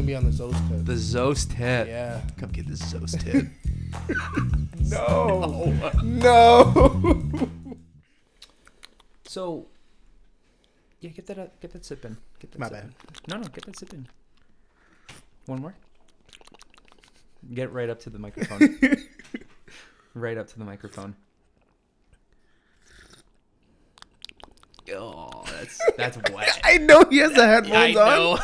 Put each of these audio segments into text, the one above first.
gonna be on the Zos tip. The Zos tip. Yeah. Come get this Zos tip. No. So, yeah, get that sip in. Get that My sip bad. in. No, get that sip in. One more. Get right up to the microphone. Right up to the microphone. Oh, that's wet. I know he has the headphones I know. on.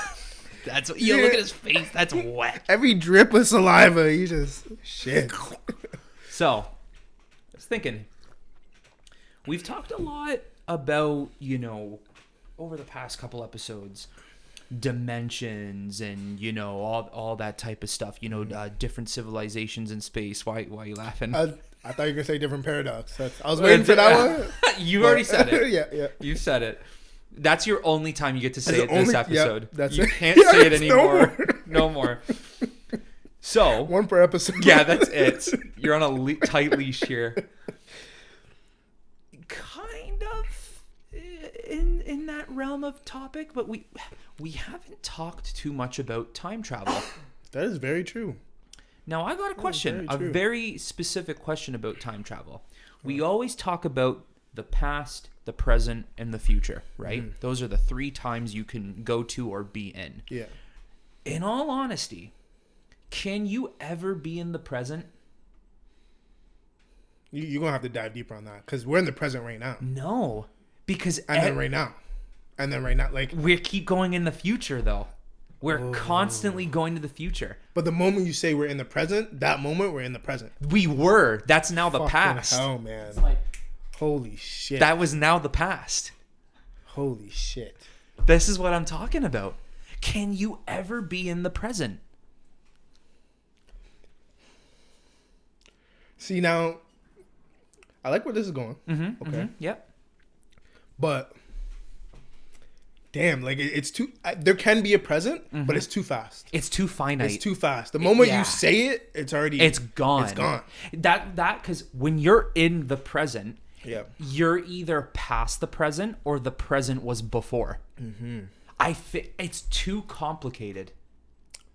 That's look at his face. That's wet. Every drip of saliva, he just shit. So, I was thinking, we've talked a lot about, over the past couple episodes, dimensions and, all that type of stuff, different civilizations in space. Why are you laughing? I thought you were going to say different paradox. I was waiting for that one. You already said it. Yeah. You said it. That's your only time you get to say it this episode. That's you it. can't say it anymore. No more. So. One per episode. Yeah, that's it. You're on a tight leash here. Kind of in that realm of topic, but we haven't talked too much about time travel. That is very true. Now, I got a question, a very specific question about time travel. We always talk about the past, the present, and the future, right? Mm-hmm. Those are the 3 times you can go to or be in. Yeah. In all honesty, can you ever be in the present? You're going to have to dive deeper on that because we're in the present right now. No, because... And then right now. Like... We keep going in the future, though. We're constantly going to the future. But the moment you say we're in the present, that moment we're in the present. We were. That's now the past. Oh, man. It's like... Holy shit. That was now the past. Holy shit. This is what I'm talking about. Can you ever be in the present? See, now, I like where this is going. Mm-hmm, okay. Mm-hmm, yep. But, damn, like, it's too... there can be a present, but it's too fast. It's too finite. It's too fast. The moment you say it, it's already... It's gone. It's gone. That because when you're in the present... Yeah. You're either past the present or the present was before. Mm-hmm. It's too complicated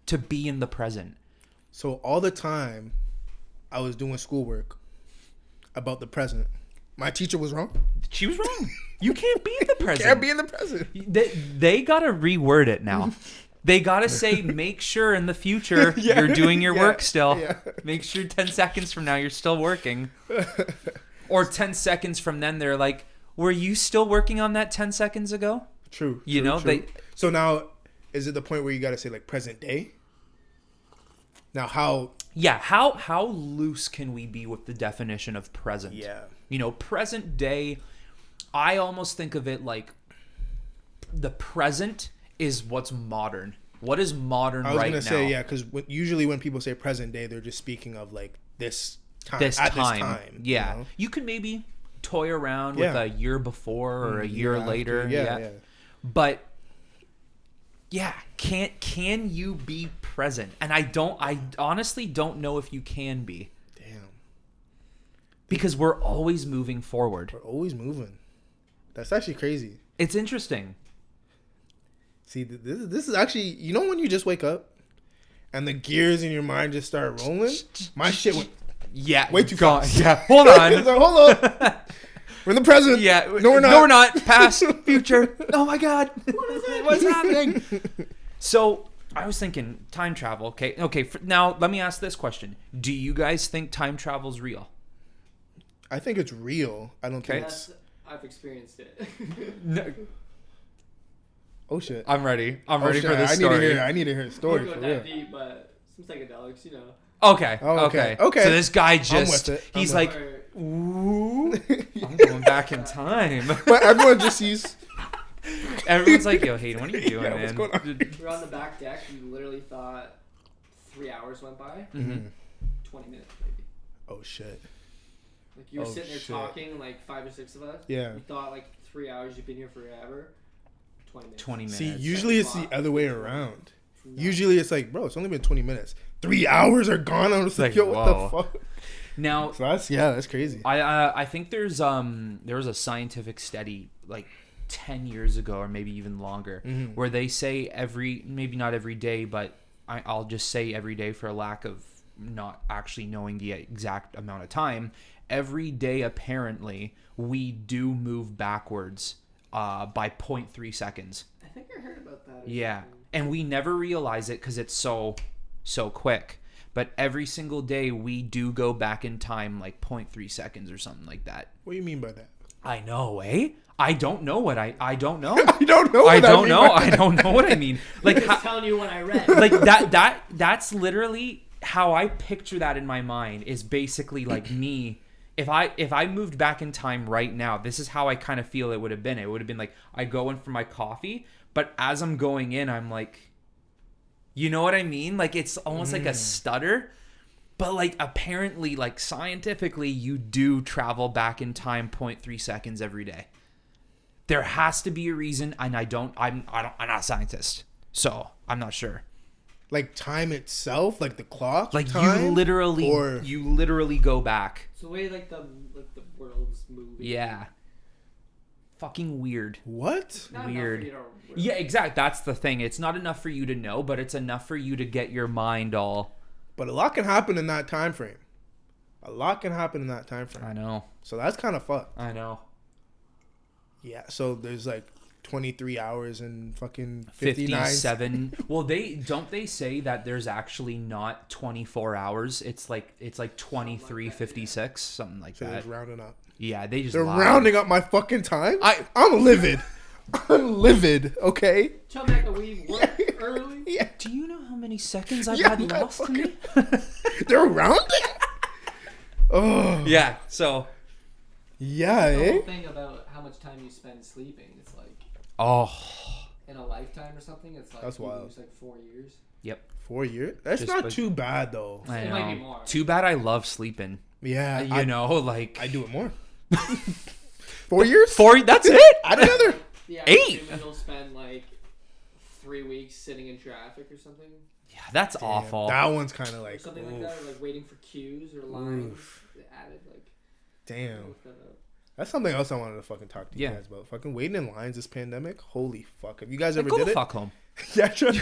to be in the present. So all the time I was doing schoolwork about the present, my teacher was wrong. She was wrong. You can't be in the present. You can't be in the present. They got to reword it now. They got to say, make sure in the future you're doing your work still. Yeah. Make sure 10 seconds from now you're still working. Or 10 seconds from then, they're like, were you still working on that 10 seconds ago? True. True. So now, is it the point where you got to say, like, present day? Now, how... Yeah, how loose can we be with the definition of present? Yeah. Present day, I almost think of it like the present is what's modern. What is modern right now? I was going to say, yeah, because usually when people say present day, they're just speaking of, like, this time. This time. Yeah. You could maybe toy around with a year before or a year later. Yeah. But yeah, can you be present? And I honestly don't know if you can be. Damn. Because we're always moving forward. We're always moving. That's actually crazy. It's interesting. See, this is actually, when you just wake up and the gears in your mind just start rolling? My shit went... Yeah. Way too fast. Yeah. Hold on. It's like, hold up. We're in the present. Yeah. No, we're not. No, we're not. Past, future. Oh my God. What is it? What's happening? So I was thinking time travel. Okay. Now let me ask this question. Do you guys think time travel's real? I think it's real. I don't think it's... I've experienced it. No. Oh shit. I'm ready. I'm ready for this story. I need to hear a story for real. Deep, but some psychedelics, Okay. Okay. So this guy just, he's like, it. ooh, I'm going back in time. But everyone just sees. Everyone's like, yo, Hayden, what are you doing, man? What's going on? We're on the back deck. We literally thought 3 hours went by. Mm-hmm. 20 minutes, maybe. Oh, shit. Like, you were sitting there talking, like, 5 or 6 of us. Yeah. We thought, like, 3 hours, you've been here forever. 20 minutes. 20 minutes. See, usually it's the other way around. Usually it's like, bro, it's only been 20 minutes. 3 hours are gone. I'm just like, yo, what the fuck? Now, so that's crazy. I think there was a scientific study like 10 years ago or maybe even longer where they say maybe not every day, but I'll just say every day for a lack of not actually knowing the exact amount of time. Every day, apparently, we do move backwards by 0.3 seconds. I think I heard about that. Yeah. And we never realize it because it's so quick. But every single day, we do go back in time like 0.3 seconds or something like that. What do you mean by that? I know, eh? I don't know what I don't know. I don't know. I don't know. I don't know what I mean. Like I'm just telling you what I read. like that's literally how I picture that in my mind is basically like me. If I moved back in time right now, this is how I kind of feel it would have been. It would have been like I go in for my coffee, but as I'm going in, I'm like, you know what I mean? Like it's almost like a stutter. But like apparently, like scientifically, you do travel back in time 0.3 seconds every day. There has to be a reason, and I'm not a scientist, so I'm not sure. Like time itself, like the clock. Like time? you literally go back. It's the way like the world's moving. Yeah. Fucking weird. What? Not Weird. enough for you to- Yeah, exactly. That's the thing. It's not enough for you to know, but it's enough for you to get your mind all. But a lot can happen in that time frame. A lot can happen in that time frame. I know. So that's kind of fucked. I know. Yeah. So there's like 23 hours and fucking 59. 57. Well, they say that there's actually not 24 hours. It's like 23:56, something like So that. they're rounding up. Yeah, they just They're lied. rounding up my fucking time. I'm livid. I'm livid. Okay. Tell me I can leave work early. Yeah. Do you know how many seconds I've Yeah, had man, lost to me? They're rounding. Oh. Yeah. So. Yeah. The Eh. whole thing about how much time you spend sleeping, it's like Oh. in a lifetime or something. It's like That's you wild. lose like 4 years. Yep. 4 years. That's Just not like- too bad though. I It know. might be more. Too bad I love sleeping. Yeah. You know, like I do it more. 4 years. 4. That's it. Add another. Yeah, 8. You'll spend like 3 weeks sitting in traffic or something. Yeah, that's Damn, awful. That one's kind of Or like. something like oof. that, or like waiting for queues or lines. Oof. They added like. Damn. look that up. That's something else I wanted to fucking talk to you Yeah. guys about. Fucking waiting in lines this pandemic. Holy fuck. Have you guys Like, ever go did the it? fuck home. Yeah. Sure.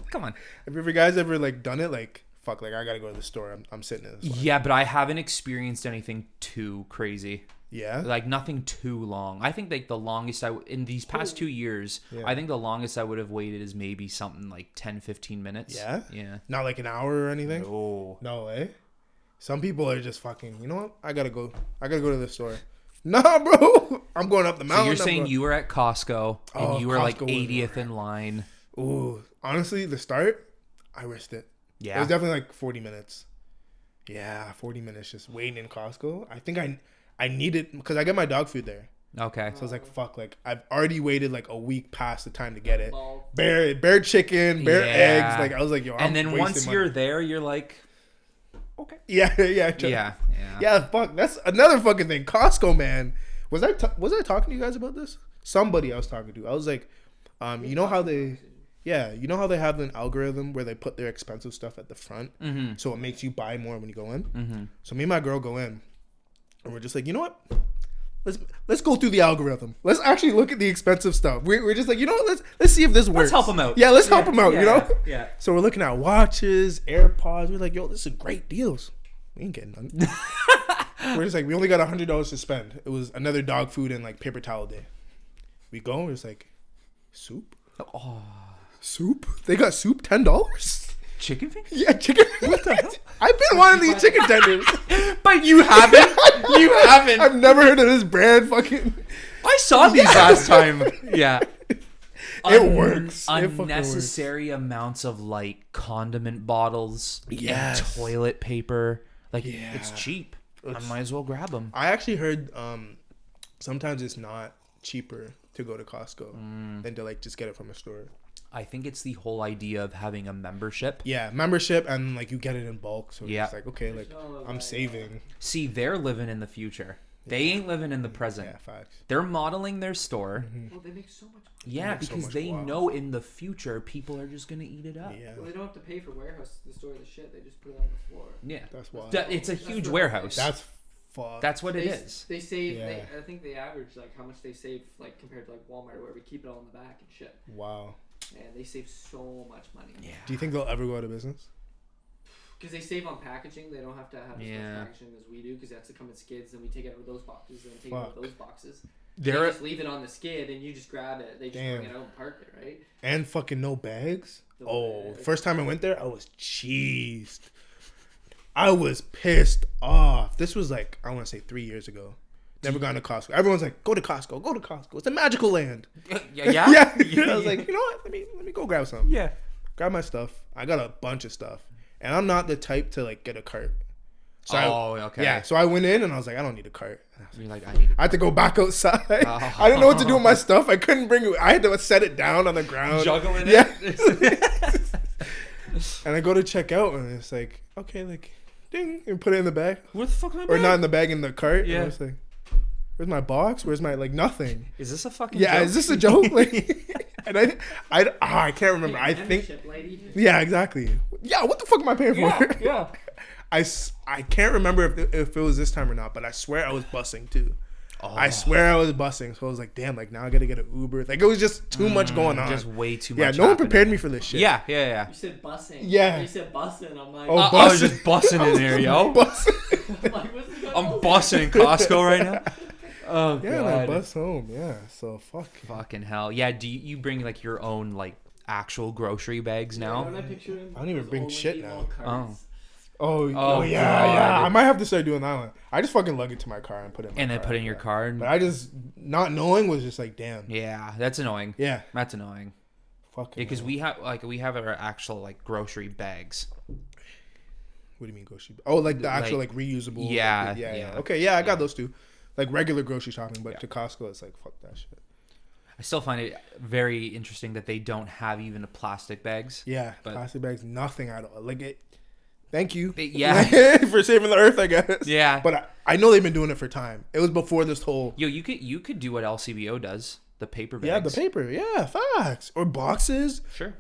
Come on. Have you guys ever like done it? Like fuck. Like I gotta go to the store. I'm sitting in this line. Yeah, but I haven't experienced anything too crazy. Yeah. Like nothing too long. I think like the longest in these past 2 years, Yeah. I think the longest I would have waited is maybe something like 10-15 minutes. Yeah? Yeah. Not like an hour or anything. Oh. No way. Some people are just fucking. You know what? I gotta go to the store. Nah, bro. I'm going up the So mountain. you're I'm saying going- you were at Costco and Oh, you were like Costco was 80th in line. Ooh, honestly, the start, I risked it. It Yeah. was definitely like 40 minutes. Yeah, 40 minutes just waiting in Costco. I think I needed because I get my dog food there. Okay. So I was like, fuck, like I've already waited like a week past the time to get it. Well, Bear chicken, bear Yeah. eggs. Like I was like, yo, And I'm then wasting once money. you're there, you're like, okay. yeah. Yeah. Yeah, fuck. That's another fucking thing. Costco, man. Was I talking to you guys about this? Somebody I was talking to. I was like, you know how they have an algorithm where they put their expensive stuff at the front, Mm-hmm. so it makes you buy more when you go in. Mm-hmm. So me and my girl go in, and we're just like, you know what? Let's go through the algorithm. Let's actually look at the expensive stuff. We're just like, you know what? Let's see if this works. Let's help them out. Yeah, let's help them out. You know. Yeah. So we're looking at watches, AirPods. We're like, yo, this is great deals. We ain't getting none. We're just like, we only got $100 to spend. It was another dog food and like paper towel day. We go and it's like, soup? Oh, Soup? They got soup $10? chicken fingers? Yeah, chicken. What the hell? I've been wanting these chicken tenders. But you haven't. You haven't. I've never heard of this brand. Fucking. I saw these last time. Yeah. It works. It fucking Unnecessary amounts of like condiment bottles Yes. and toilet paper. Like Yeah. it's cheap. I It's- might as well grab them. I actually heard sometimes it's not cheaper to go to Costco than to like just get it from a store. I think it's the whole idea of having a membership. Yeah, membership and like you get it in bulk. So Yeah. it's like, okay, like I'm saving. See, they're living in the future. They ain't living in the present. Yeah, facts. They're modeling their store. well, they make so much. Yeah, make so because much they guac. know in the future people are just gonna eat it up. Yeah, Well, they don't have to pay for warehouse to store the shit. They just put it on the floor. Yeah. that's wild. It's a That's huge what- warehouse. That's fuck. That's what it They, is. they save. Yeah. I think they average like how much they save like compared to like Walmart, where we keep it all in the back and shit. Wow. And they save so much money. Yeah. Do you think they'll ever go out of business? Because they save on packaging. They don't have to have as Yeah. much packaging as we do because it has to come in skids. Then we take it out of those boxes and take it out of Fuck. those boxes. There They are, just leave it on the skid and you just grab it. They just bring it out and park it, right? And fucking no bags. No bags. First time I went there, I was cheesed. I was pissed off. This was like, I want to say 3 years ago. Never gone to Costco. Everyone's like, go to Costco, go to Costco. It's a magical land. yeah. I was like, you know what? Let me go grab something. Yeah. Grab my stuff. I got a bunch of stuff. And I'm not the type to like get a cart. So okay. Yeah. So I went in and I was like, I don't need a cart. You're like, I need I had to go back outside. I didn't know what to do with my stuff. I couldn't bring it. I had to set it down on the ground. juggling Yeah. it. And I go to check out and it's like, okay, like, ding, and put it in the bag. Where the fuck am I? Or not in the bag, in the cart. Yeah. And I was like, where's my box? Where's my, like, nothing. Is this a fucking Yeah, joke? is this a joke? Like, and I can't remember. I think, Membership, lady. yeah, exactly. Yeah, what the fuck am I paying for? Yeah. I can't remember if it was this time or not, but I swear I was bussing too. I swear I was bussing. So I was like, damn, like now I gotta get an Uber. Like it was just too much going on. Just way too much. Yeah, no one happening. prepared me for this shit. Yeah. You said bussing. Yeah. You said bussing. I'm like, Oh, I was just bussing in there, yo. Bussing. I'm like, what's the I'm bussing in Costco right now. Oh Yeah, and I god. bus home. Yeah, so fuck. Fucking hell. Yeah, do you bring like your own like actual grocery bags now? When I picture him, I don't even those bring old shit lady now. little carts. Oh Oh, yeah, God. yeah. I might have to start doing that one. I just fucking lug it to my car and put it in my And then car. put it in your car and But I just not knowing was just like, damn. yeah, that's annoying. Yeah. That's annoying. Fucking. Yeah, because hell. we have our actual like grocery bags. What do you mean grocery? Oh, like the actual Like- like reusable. Yeah, like, yeah. yeah. Okay, yeah, I got Yeah. those too. Like regular grocery shopping, but Yeah. to Costco, it's like fuck that shit. I still find it very interesting that they don't have even a plastic bags. Yeah, But- plastic bags, nothing at all. Like it. Thank you. Yeah. for saving the earth, I guess. Yeah. But I know they've been doing it for time. It was before this whole. Yo, you could do what LCBO does, the paper bags. Yeah, the paper. Yeah, facts or boxes. Sure.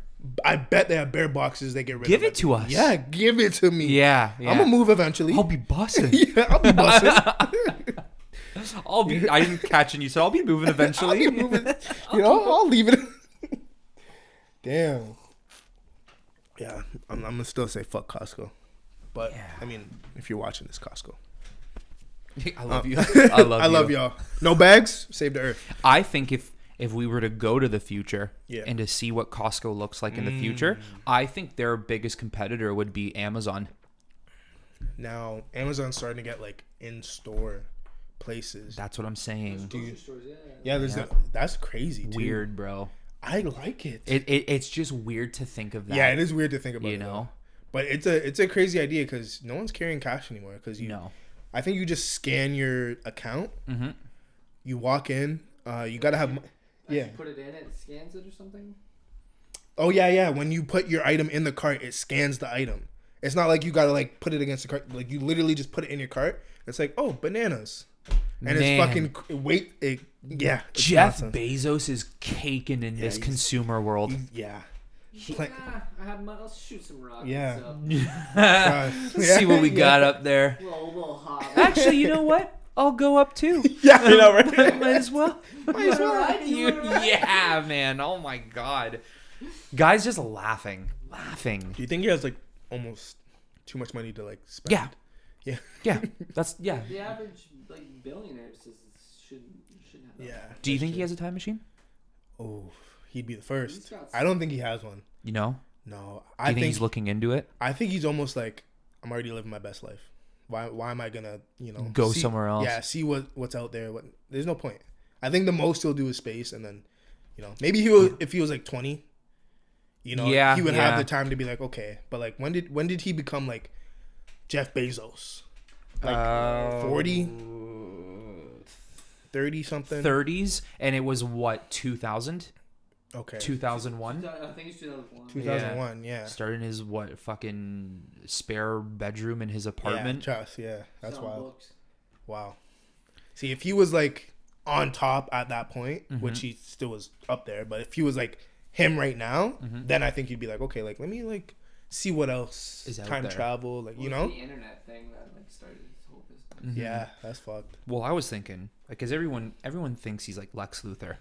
I bet they have bare boxes. They get rid Give of it to us. Yeah, give it to me. Yeah. I'm gonna move eventually. I'll be bussing. Yeah, I'll be busting. I didn't catch it. You said I'll be moving eventually. I'll be moving. You know, I'll leave it. Damn. Yeah, I'm gonna still say fuck Costco. But Yeah. I mean, if you're watching this, Costco, I love you. I love I you. love y'all. No bags, save the earth. I think if we were to go to the future Yeah. and to see what Costco looks like in the future, I think their biggest competitor would be Amazon. Now Amazon's starting to get like in-store places. That's what I'm saying. Grocery stores, yeah. Yeah, there's Yeah. that's crazy. Too. Weird, bro. I like it. It's just weird to think of that. Yeah, it is weird to think about. You it, know? though. But it's a crazy idea because no one's carrying cash anymore. Because No. I think you just scan your account. Mm-hmm. You walk in. You gotta have. Yeah. You put it in, it scans it or something. Oh yeah. When you put your item in the cart, it scans the item. It's not like you gotta like put it against the cart. Like you literally just put it in your cart. It's like, oh, bananas, and Man. it's fucking wait. Yeah. it's Jeff nonsense. Bezos is caking in this he's- consumer world. Yeah. He's Pla- like, I have money. Let's shoot some rockets. Yeah. So, Let's see what we got up there. little hot. Actually, you know what? I'll go up too. Yeah, I know, right? Might as well. Might as well. Yeah, man. Oh my god. Guys just laughing. Do you think he has like almost too much money to like spend? Yeah. Yeah. That's yeah. The average like billionaires shouldn't have that. Yeah. Do you think he has a time machine? Oh, he'd be the first. He's got I don't think he has one. You know? No, Do you think he's looking into it? I think he's almost like, I'm already living my best life. Why am I gonna Go see- somewhere else? Yeah, see what's out there. There's no point. I think the most he'll do is space, and then maybe he will if he was like 20. Yeah, he would yeah. have the time to be like, okay, but like when did he become like Jeff Bezos? Like 40, 30 something. 30s, and it was what 2000, Okay. 2001. I think it's 2001. 2001. Yeah. Started in his what fucking spare bedroom in his apartment. Yeah, that's Selling wild. books. Wow. See, if he was like on top at that point, Mm-hmm. which he still was up there, but if he was like him right now, Mm-hmm. then I think he'd be like, okay, like let me like see what else Is out time there. travel, like Well, you it's know. the internet thing that like started his whole business. Mm-hmm. Yeah, that's fucked. Well, I was thinking, like, cause everyone thinks he's like Lex Luthor.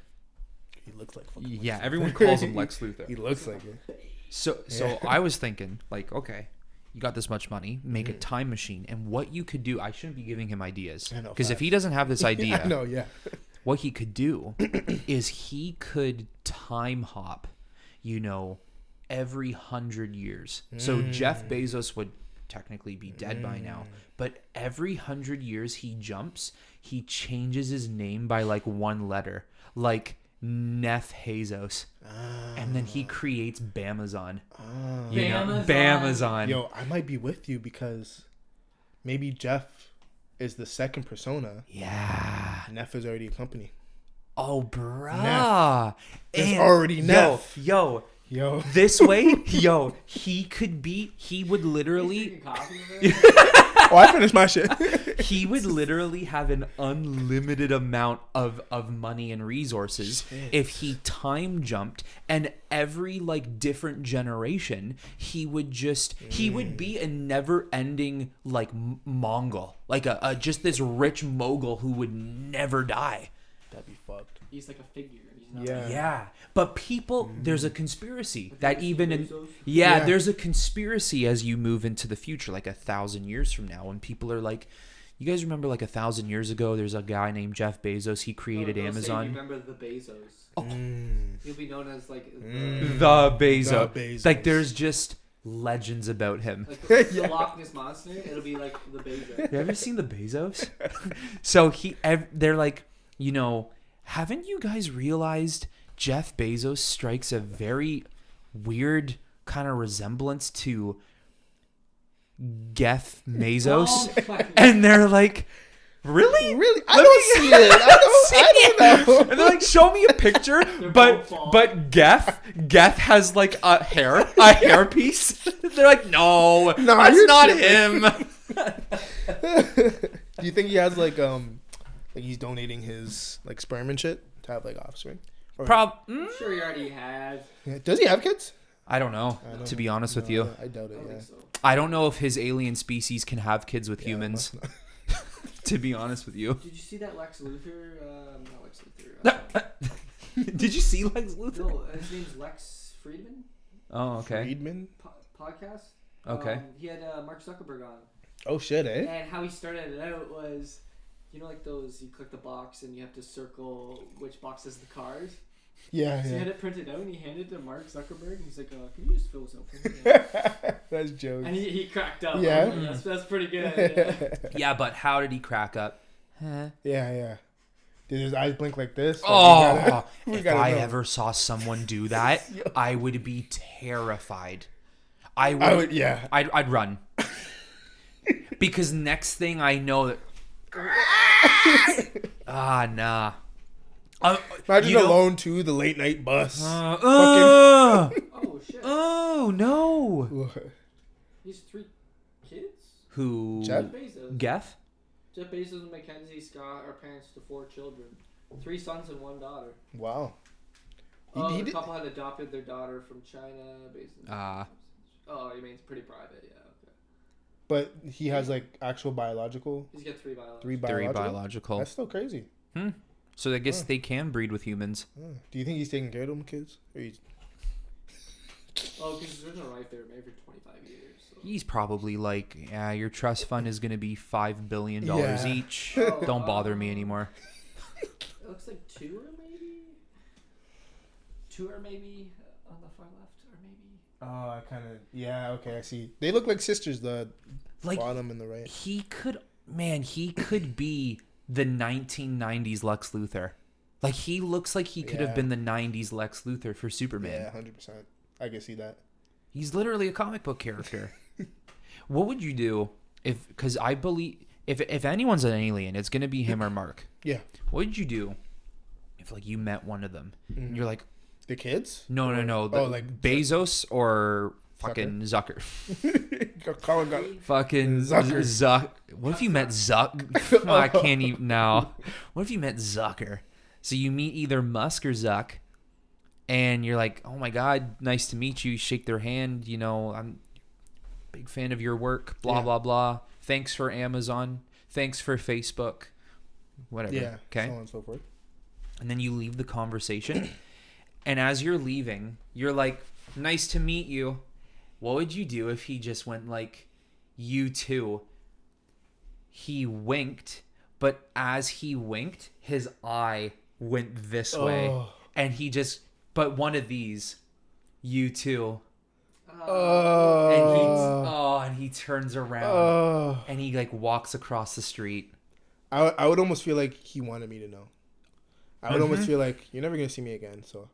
He looks like fucking Yeah, Lex everyone Luthor. calls him Lex Luthor. He looks like it. So Yeah. I was thinking, like, okay, you got this much money, make a time machine, and what you could do. I shouldn't be giving him ideas I know, because if he facts. doesn't have this idea, No, yeah. what he could do is he could time hop, every 100 years. So Jeff Bezos would technically be dead by now, but every 100 years he jumps, he changes his name by like one letter, like Neff Bezos, and then he creates Bamazon. Bamazon. Yo, I might be with you because maybe Jeff is the second persona. Yeah. Neff is already a company. Oh, bruh. There's already Neff. Yo. Yo. This way, he would literally, Drinking coffee over there? Oh, I finished my shit. he would literally have an unlimited amount of money and resources if he time jumped, and every like different generation he would be a never ending like Mongol, like a just this rich mogul who would never die. That'd be fucked. He's like a figure. He's not Yeah. Yeah, but people, there's a conspiracy that even in Bezos? Yeah. there's a conspiracy as you move into the future, like 1,000 years from now, when people are like, you guys remember like 1,000 years ago, there's a guy named Jeff Bezos. He created No, they'll say, Amazon. remember the Bezos? Oh. He'll be known as like The Bezos. The Bezos. Like there's just legends about him. like the Loch Ness monster. It'll be like the Bezos. You ever seen the Bezos? So they're like, haven't you guys realized Jeff Bezos strikes a very weird kind of resemblance to Geff Bezos? Oh my And they're like, really? Really? I don't see it. I don't know. And they're like, show me a picture, both bald. but Geff has like a hairpiece. They're like, no, that's you're not tripping. him. Do you think he has like he's donating his like sperm and shit to have like offspring? Or, I'm sure he already has. Yeah. Does he have kids? I don't know, to be honest with you. I doubt it. I don't Yeah. think so. I don't know if his alien species can have kids with humans, must not. to be honest with you. Did you see that Lex Luthor? Not Lex Luthor. Did you see Lex Luthor? No, his name's Lex Friedman. Oh, okay. Friedman. Podcast. Okay. He had Mark Zuckerberg on, Oh shit, eh? and how he started it out was, like those, you click the box and you have to circle which box has the cars. Yeah, So he yeah. had it printed out and he handed it to Mark Zuckerberg and he's like, can you just fill this out for me? That's jokes. And he cracked up. Yeah. That's pretty good. Yeah. Yeah, but how did he crack up? Yeah. Did his eyes blink like this? Like, Oh, we if gotta I know. ever saw someone do that, I would be terrified. I would, yeah. I'd run. Because next thing I know that nah. Imagine alone too, the late night bus. Oh shit. Oh no. What? He's 3 kids? Who? Jeff? Bezos. Geff? Jeff Bezos and Mackenzie Scott are parents to 4 children. 3 sons and 1 daughter. Wow. The did- couple had adopted their daughter from China, based in. Oh, you mean it's pretty private, yeah. Okay. But he has like actual biological. He's got 3 biological. 3 Very biological. biological. That's still crazy. So I guess they can breed with humans. Do you think he's taking care of them kids? Or he's... Oh, because there's no wife. They were married for 25 years. So. He's probably like, yeah, your trust fund is going to be $5 billion Yeah. each. Oh, Don't bother me anymore. It looks like 2 or maybe. 2 or maybe on the far left, or maybe. Oh, I kind of... Yeah, okay, I see. They look like sisters, the Like, bottom and the right. he could be the 1990s Lex Luthor. Like, he looks like he could have Yeah. been the 90s Lex Luthor for Superman. Yeah, 100%. I can see that. He's literally a comic book character. What would you do because I believe if anyone's an alien, it's going to be him or Mark. Yeah. What would you do if like you met one of them and you're like, The kids? no, Oh, like Bezos or fucking Zucker. Colin got... Fucking Zucker. Zuck. What if you met Zuck? I can't even now. What if you met Zucker? So you meet either Musk or Zuck, and you're like, "Oh my God, nice to meet you." You shake their hand. I'm a big fan of your work. Blah Yeah. blah blah. Thanks for Amazon. Thanks for Facebook. Whatever. Yeah. Okay. So on and so forth. And then you leave the conversation, And as you're leaving, you're like, nice to meet you. What would you do if he just went like, you too? He winked, but as he winked, his eye went this way. And he just, but one of these, you too. And he turns around and he like walks across the street. I would almost feel like he wanted me to know. I would almost feel like you're never gonna see me again, so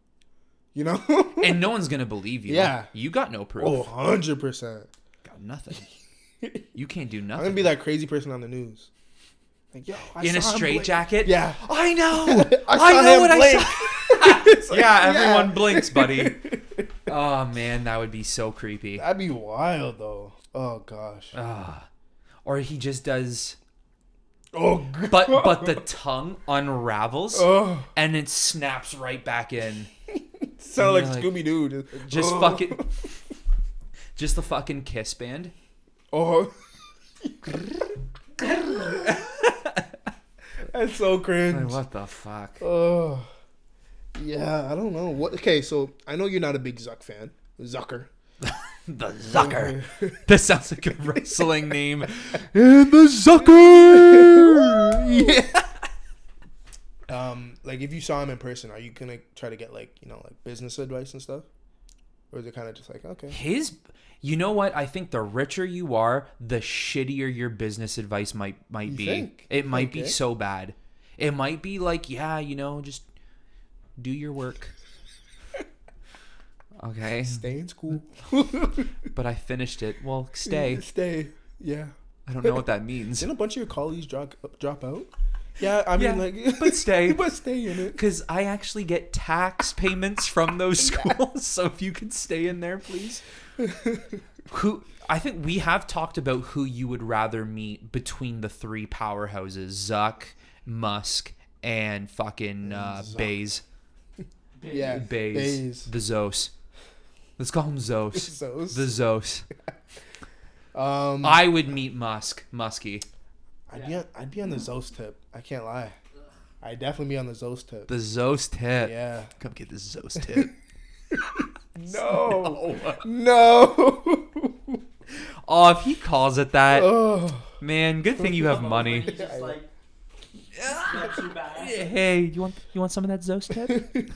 you know. And no one's gonna believe you. Yeah, you got no proof. 100%. Got nothing. You can't do nothing. I'm gonna be that crazy person on the news. Like, yo, in a straitjacket. Yeah, I know. I know what I saw. Yeah, everyone blinks, buddy. Oh man, that would be so creepy. That'd be wild though. Oh gosh. Or he just does. Oh. But the tongue unravels and it snaps right back in. Sound like Scooby Doo. Just fucking. Just the fucking Kiss band. Oh. That's so cringe. Like, what the fuck? Oh. Yeah, I don't know. What? Okay, so I know you're not a big Zuck fan. Zucker. The Zucker. That sounds like a wrestling name. And the Zucker. Yeah. Like if you saw him in person, are you gonna try to get like business advice and stuff, or is it kind of just like okay? You know what? I think the richer you are, the shittier your business advice might be. Think? It might be so bad. It might be like, just do your work. Okay. Stay in school. But I finished it. Well, stay. Stay. Yeah. I don't know what that means. Didn't a bunch of your colleagues drop out? Yeah, I mean, but stay. But stay in it. Because I actually get tax payments from those schools. So if you could stay in there, please. I think we have talked about who you would rather meet between the three powerhouses: Zuck, Musk, and fucking Bezos. Yeah, Bezos. The Zos. Let's call him Zos. The Zos. I would meet Muskie. I'd be on the Zos tip. I can't lie. I'd definitely be on the Zos tip. The Zos tip. Yeah. Come get the Zos tip. No. Oh, if he calls it that, man, good thing you have money. He just like snaps you back. Hey, you want some of that Zos tip?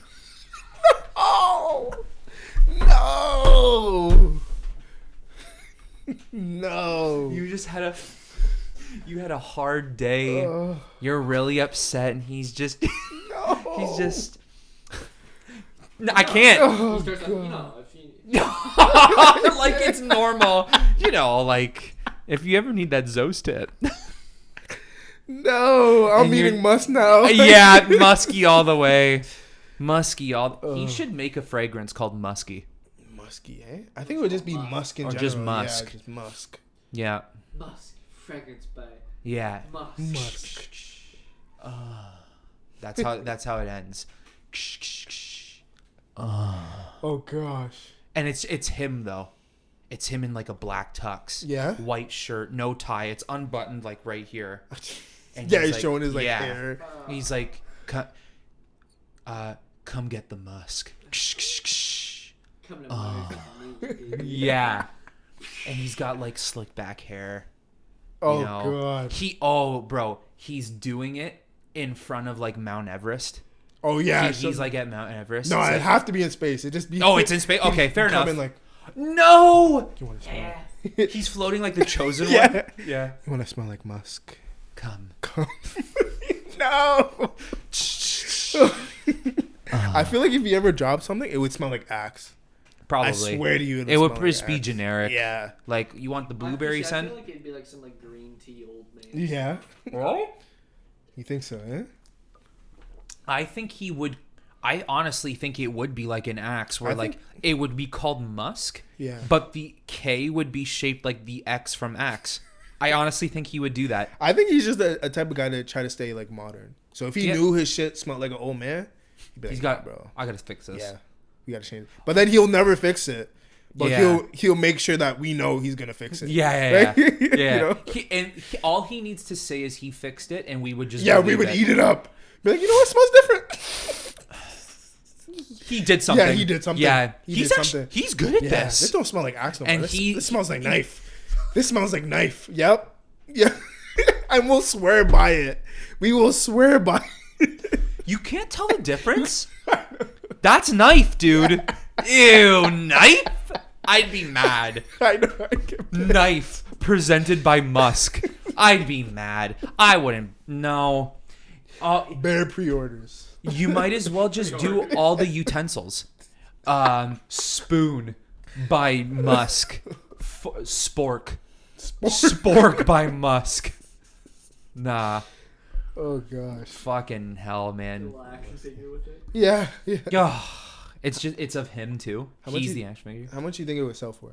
Oh no. You just had a hard day. You're really upset, and he's just he's just. No, I can't. He starts like, if you... like it's normal, like if you ever need that Zos tip. No, I'm eating musk now. Yeah, musky all the way. He should make a fragrance called Musky. Musky, eh? I think it would just be musk in or general. Just musk. Yeah, just musk. Yeah. Musk. Fragrance by Yeah. Musk. That's how it ends. Oh gosh. And it's him though. It's him in like a black tux. Yeah. White shirt, no tie. It's unbuttoned like right here. And he's showing his hair. He's like, come get the musk. Come to Musk. Yeah. And he's got like slick back hair. Oh god. He's doing it in front of like Mount Everest. Oh yeah. He's like at Mount Everest. No, it'd like, have to be in space. It just be. Oh, it's in space. Okay, fair enough. Like, no. You want to smell? He's floating like the chosen one. Yeah. You want to smell like musk? Come. No. I feel like if you ever dropped something, it would smell like Axe. Probably. I swear to you, it would just be generic. Yeah. Like you want the blueberry scent. I feel like it'd be like some like green tea old man. Yeah. Right? You think so? Eh? I think he would. I honestly think it would be like an Axe, where it would be called Musk. Yeah. But the K would be shaped like the X from Axe. I honestly think he would do that. I think he's just a type of guy to try to stay like modern. So if he knew his shit smelled like an old man, he'd be like, bro, I gotta fix this. Yeah, we gotta change it. But then he'll never fix it. But he'll make sure that we know he's gonna fix it. Yeah. You know? All he needs to say is he fixed it, and we would just we would eat it up. Be like, you know what smells different. he did something. Yeah, he did something. Yeah, He he's did actually something. he's good at Yeah, this. this don't smell like axe no more. And This smells like knife. This smells like knife. Yep. Yeah. And we'll swear by it. We will swear by it. You can't tell the difference. That's knife, dude. Ew, knife. I'd be mad. I know. I get Knife presented by Musk. I'd be mad. I wouldn't. No. Bear pre-orders. You might as well just do all the utensils. Spoon by Musk. Spork. Spork by Musk. Nah. Oh gosh. Fucking hell, man. Little action figure with it. Yeah. Yeah. Oh, it's of him too. How much He's you- the action figure. How much do you think it would sell for?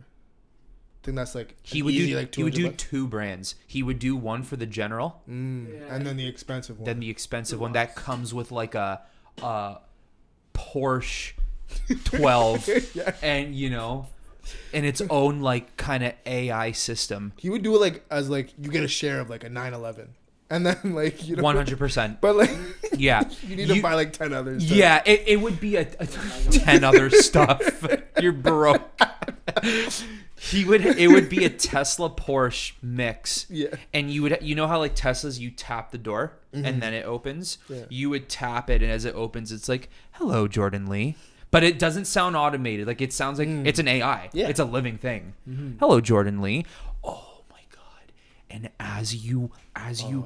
I think that's like He an would easy, do like he would do $200. two brands. He would do one for the general, Yeah. And then the expensive one. then the expensive one that comes with like a Porsche 12 Yeah. and and its own like kind of AI system. He would do it like as like you get a share of like a 911, and then like 100%. But like Yeah. you need to buy like 10 others. to- Yeah, it would be a 10 other stuff. You're broke. It would be a Tesla Porsche mix. Yeah. And you know how like Teslas you tap the door and then it opens? Yeah. You would tap it and as it opens it's like, "Hello, Jordan Lee." But it doesn't sound automated. Like it sounds like it's an AI. Yeah. It's a living thing. "Hello, Jordan Lee." Oh my god. And as you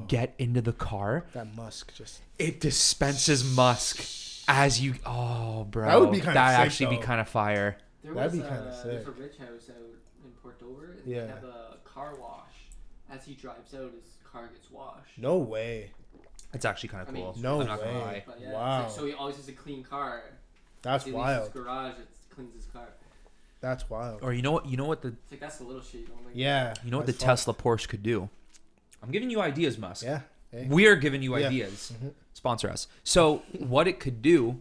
get into the car, That Musk just. it dispenses musk as you. Oh, bro, That would be kinda that'd sick, actually be though. kind of fire. There That'd was be kinda there's sick. a rich house out in Port Dover. And Yeah. They have a car wash. As he drives out, his car gets washed. No way. It's actually kind of I mean, cool. No I'm not gonna way. lie. But yeah, Wow. so he always has a clean car. That's He leaves wild. his garage, it cleans his car. That's wild. Or you know what the It's like that's the little shit you don't like. Yeah. you know what the that's Tesla Porsche could do? I'm giving you ideas, Musk. Yeah. Hey. We're giving you Yeah. ideas. Sponsor us. So what it could do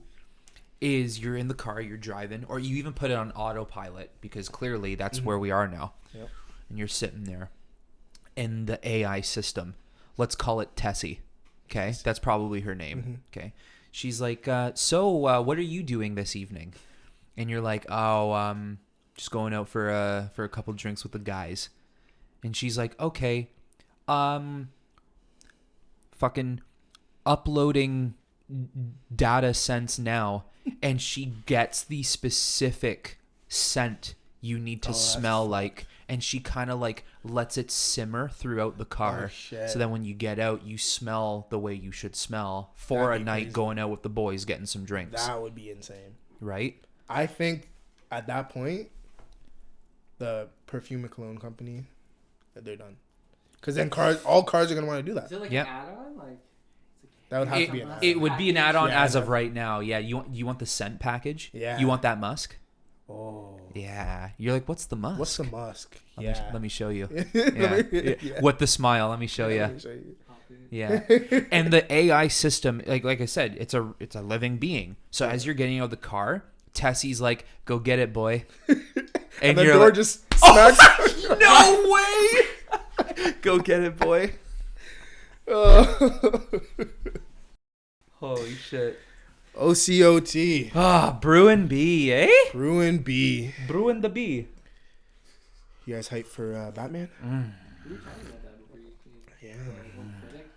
is you're in the car, you're driving, or you even put it on autopilot because clearly that's where we are now. Yep. And you're sitting there, and the AI system, let's call it Tessie. Okay, that's probably her name. Okay, she's like, so what are you doing this evening? And you're like, oh, just going out for a couple drinks with the guys. And she's like, okay, fucking uploading data sense now, and she gets the specific scent you need to that's smell like, and she kind of like lets it simmer throughout the car, Oh, shit. so then when you get out you smell the way you should smell for That'd a be night crazy. going out with the boys getting some drinks. That would be insane. Right? I think at that point, the perfume and cologne company, they're done. Because then all cars are gonna want to do Is that. it like Yep. an add-on? Like That would have it, to be an add-on. it would be an add-on Yeah, as of that's- right now. Yeah, you want the scent package? Yeah. You want that musk? Oh. Yeah. You're like, what's the musk? What's the Musk? Let me show you. Yeah. Yeah. With the smile, let me show you. Let me show you. Yeah. And the AI system, like I said, it's a living being. So as you're getting out of the car, Tessie's like, "Go get it, boy." And the you're door like, just smacks. "No way!" Go get it, boy. Holy shit. OCOT. Ah, Bruin B, eh? Ruin B. Bruin the B. You guys hyped for Batman? we were talking about that before you came. Yeah. One critic.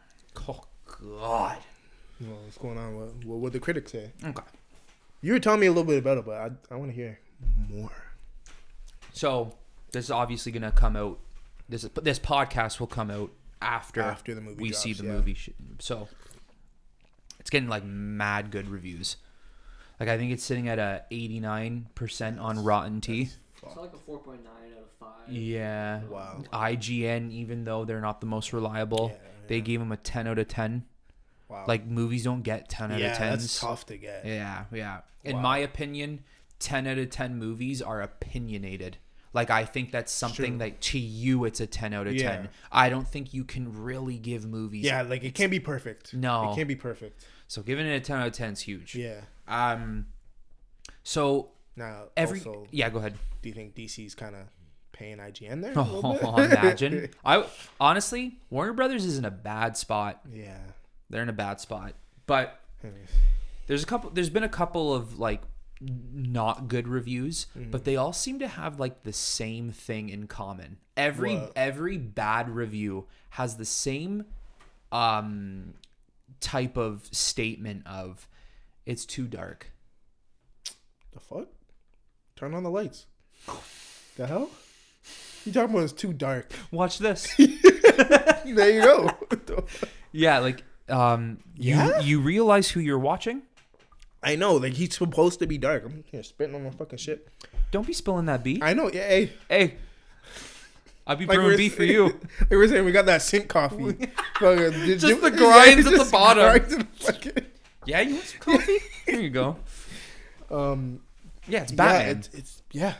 Oh, God. Well, what's going on? What would the critics say? Okay. You were telling me a little bit about it, but I want to hear more. So, this is obviously going to come out. This podcast will come out after The movie we drops, see the yeah. movie. So, it's getting like mad good reviews. Like, I think it's sitting at a 89% on Rotten Tea. It's like a 4.9 out of 5. Yeah. Wow. IGN, even though they're not the most reliable, Yeah, they gave them a 10 out of 10. Wow. Like, movies don't get 10 out of 10s. That's tough to get. Yeah, yeah. In Wow. my opinion, 10 out of 10 movies are opinionated. Like, I think that's something True. that to you it's a 10 out of 10. Yeah. I don't think you can really give movies. Yeah, like it can't be perfect. No. It can't be perfect. So giving it a 10 out of 10 is huge. Yeah. So Now, also, yeah, go ahead. do you think DC's kind of paying IGN there? A little bit? Oh, imagine. Honestly, Warner Brothers is in a bad spot. Yeah. They're in a bad spot. But Anyways. There's been a couple of like not good reviews, but they all seem to have like the same thing in common. Every bad review has the same type of statement of it's too dark. The fuck? Turn on the lights. The hell? You talking about it's too dark? Watch this. There you go. Yeah, like you realize who you're watching? I know, like he's supposed to be dark. I'm here spitting on my fucking shit. Don't be spilling that beef. I know. Yeah, Hey. I'll be brewing beef for you. Like we're saying, we got that sink coffee. Just the grinds at the bottom. Yeah, you want some coffee? Here you go. Yeah, it's Batman. Yeah.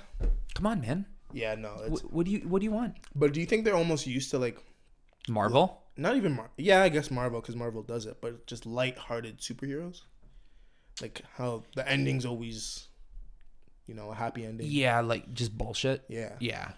Come on, man. Yeah, no. What do you want? But do you think they're almost used to like Marvel? Not even yeah, I guess Marvel because Marvel does it, but just light-hearted superheroes. Like how the ending's always, a happy ending. Yeah, like just bullshit. Yeah. Yeah.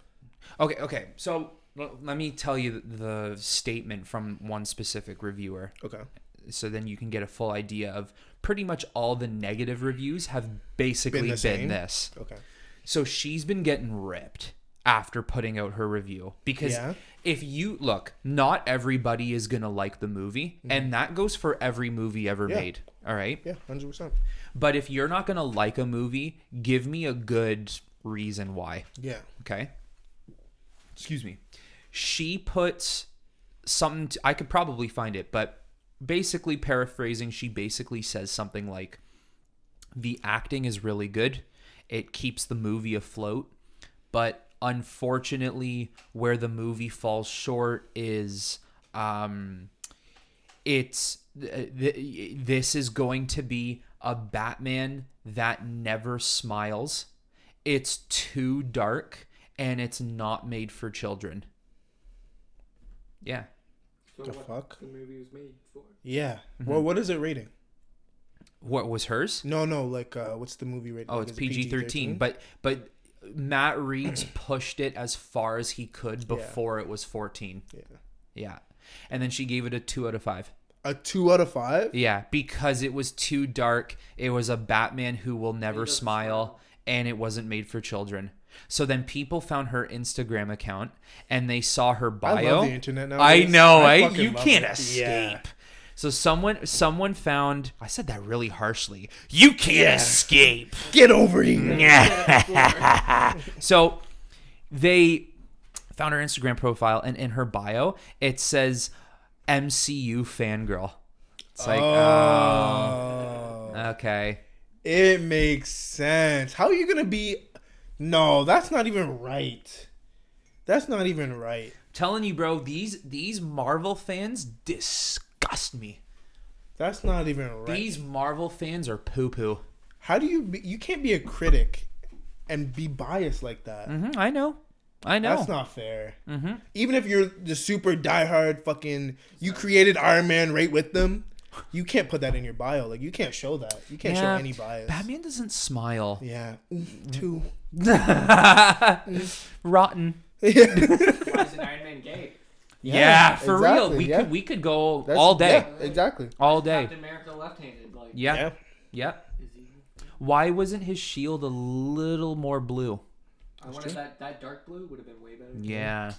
Okay. So let me tell you the statement from one specific reviewer. Okay. So then you can get a full idea of pretty much all the negative reviews have basically been this. Okay. So she's been getting ripped after putting out her review because if you look, not everybody is going to like the movie, and that goes for every movie ever made. All right? Yeah, 100%. But if you're not going to like a movie, give me a good reason why. Yeah. Okay? Excuse me. She puts something I could probably find it, but basically paraphrasing, she basically says something like the acting is really good. It keeps the movie afloat, but unfortunately where the movie falls short is this is going to be a Batman that never smiles. It's too dark and it's not made for children. Yeah. So The what fuck? the movie was made for? Yeah. Well, what is it rating? What was hers? No, like what's the movie rating? Oh, it's PG-13. But Matt Reeves pushed it as far as he could before it was 14. Yeah. Yeah. And then she gave it a 2 out of 5. A 2 out of 5? Yeah, because it was too dark. It was a Batman who will never smile, and it wasn't made for children. So then people found her Instagram account, and they saw her bio. I love the internet now. I know, right? fucking You love can't it. escape. Yeah. So someone found. I said that really harshly. You can't escape. Get over here. So they found her Instagram profile, and in her bio it says MCU fangirl. It's like, okay. It makes sense. How are you gonna be? No, that's not even right. That's not even right. Telling you, bro, these Marvel fans disgust me. That's not even right. These Marvel fans are poo-poo. How do you can't be a critic and be biased like that. I know. That's not fair. Even if you're the super diehard fucking, you created Iron Man right with them, you can't put that in your bio. Like, you can't show that. You can't show any bias. Batman doesn't smile. Yeah. Too. Rotten. Why is an Iron Man gay? Yeah, for real. exactly, We could go all day. Yeah, exactly. All day. Captain America left-handed. Like, Yeah. is he? Why wasn't his shield a little more blue? I wanted that dark blue would have been way better. Yeah.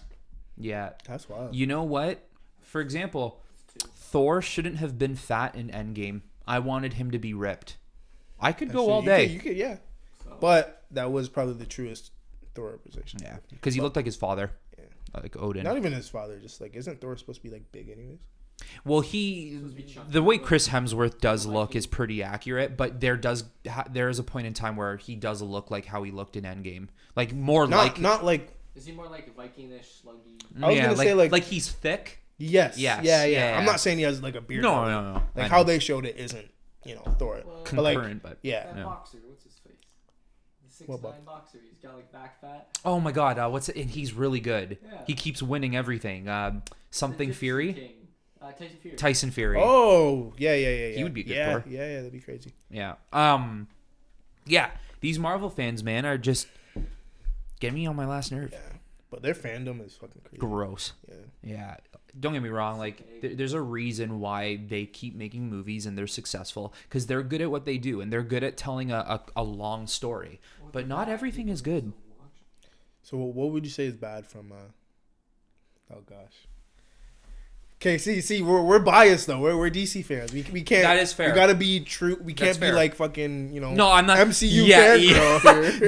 That's wild. You know what? For example, Thor shouldn't have been fat in Endgame. I wanted him to be ripped. I could go all day. You could, yeah. But that was probably the truest Thor representation. Yeah, because he looked like his father. Yeah. Like Odin. Not even his father. Just like, isn't Thor supposed to be like big anyways? Well, the way Chris Hemsworth does look is pretty accurate, but there is a point in time where he does look like how he looked in Endgame, like not like. Is he more like Viking-ish, sluggy? I was gonna say like he's thick. Yes. Yes. Yeah. I'm not saying he has like a beard. No. Like how they showed it isn't, Thor. Well, Concurrent, but like, but yeah. That boxer, what's his face? The 6'9" boxer. He's got like back fat. Oh my God, what's it? And he's really good. Yeah. He keeps winning everything. Something The Fury. King. Tyson Fury. Tyson Fury. Oh, yeah. He would be a good yeah, Thor. Yeah, that'd be crazy. Yeah. Yeah. These Marvel fans, man, are just getting me on my last nerve. Yeah. But their fandom is fucking crazy. Gross. Yeah. Yeah. don't get me wrong, like there's a reason why they keep making movies and they're successful, because they're good at what they do and they're good at telling a long story. But not everything is good. So what would you say is bad from? Oh gosh. Okay, see, we're biased though. We're DC fans. We can't. That is fair. We gotta be true. We can't That's be fair. like fucking No, I'm not MCU fan.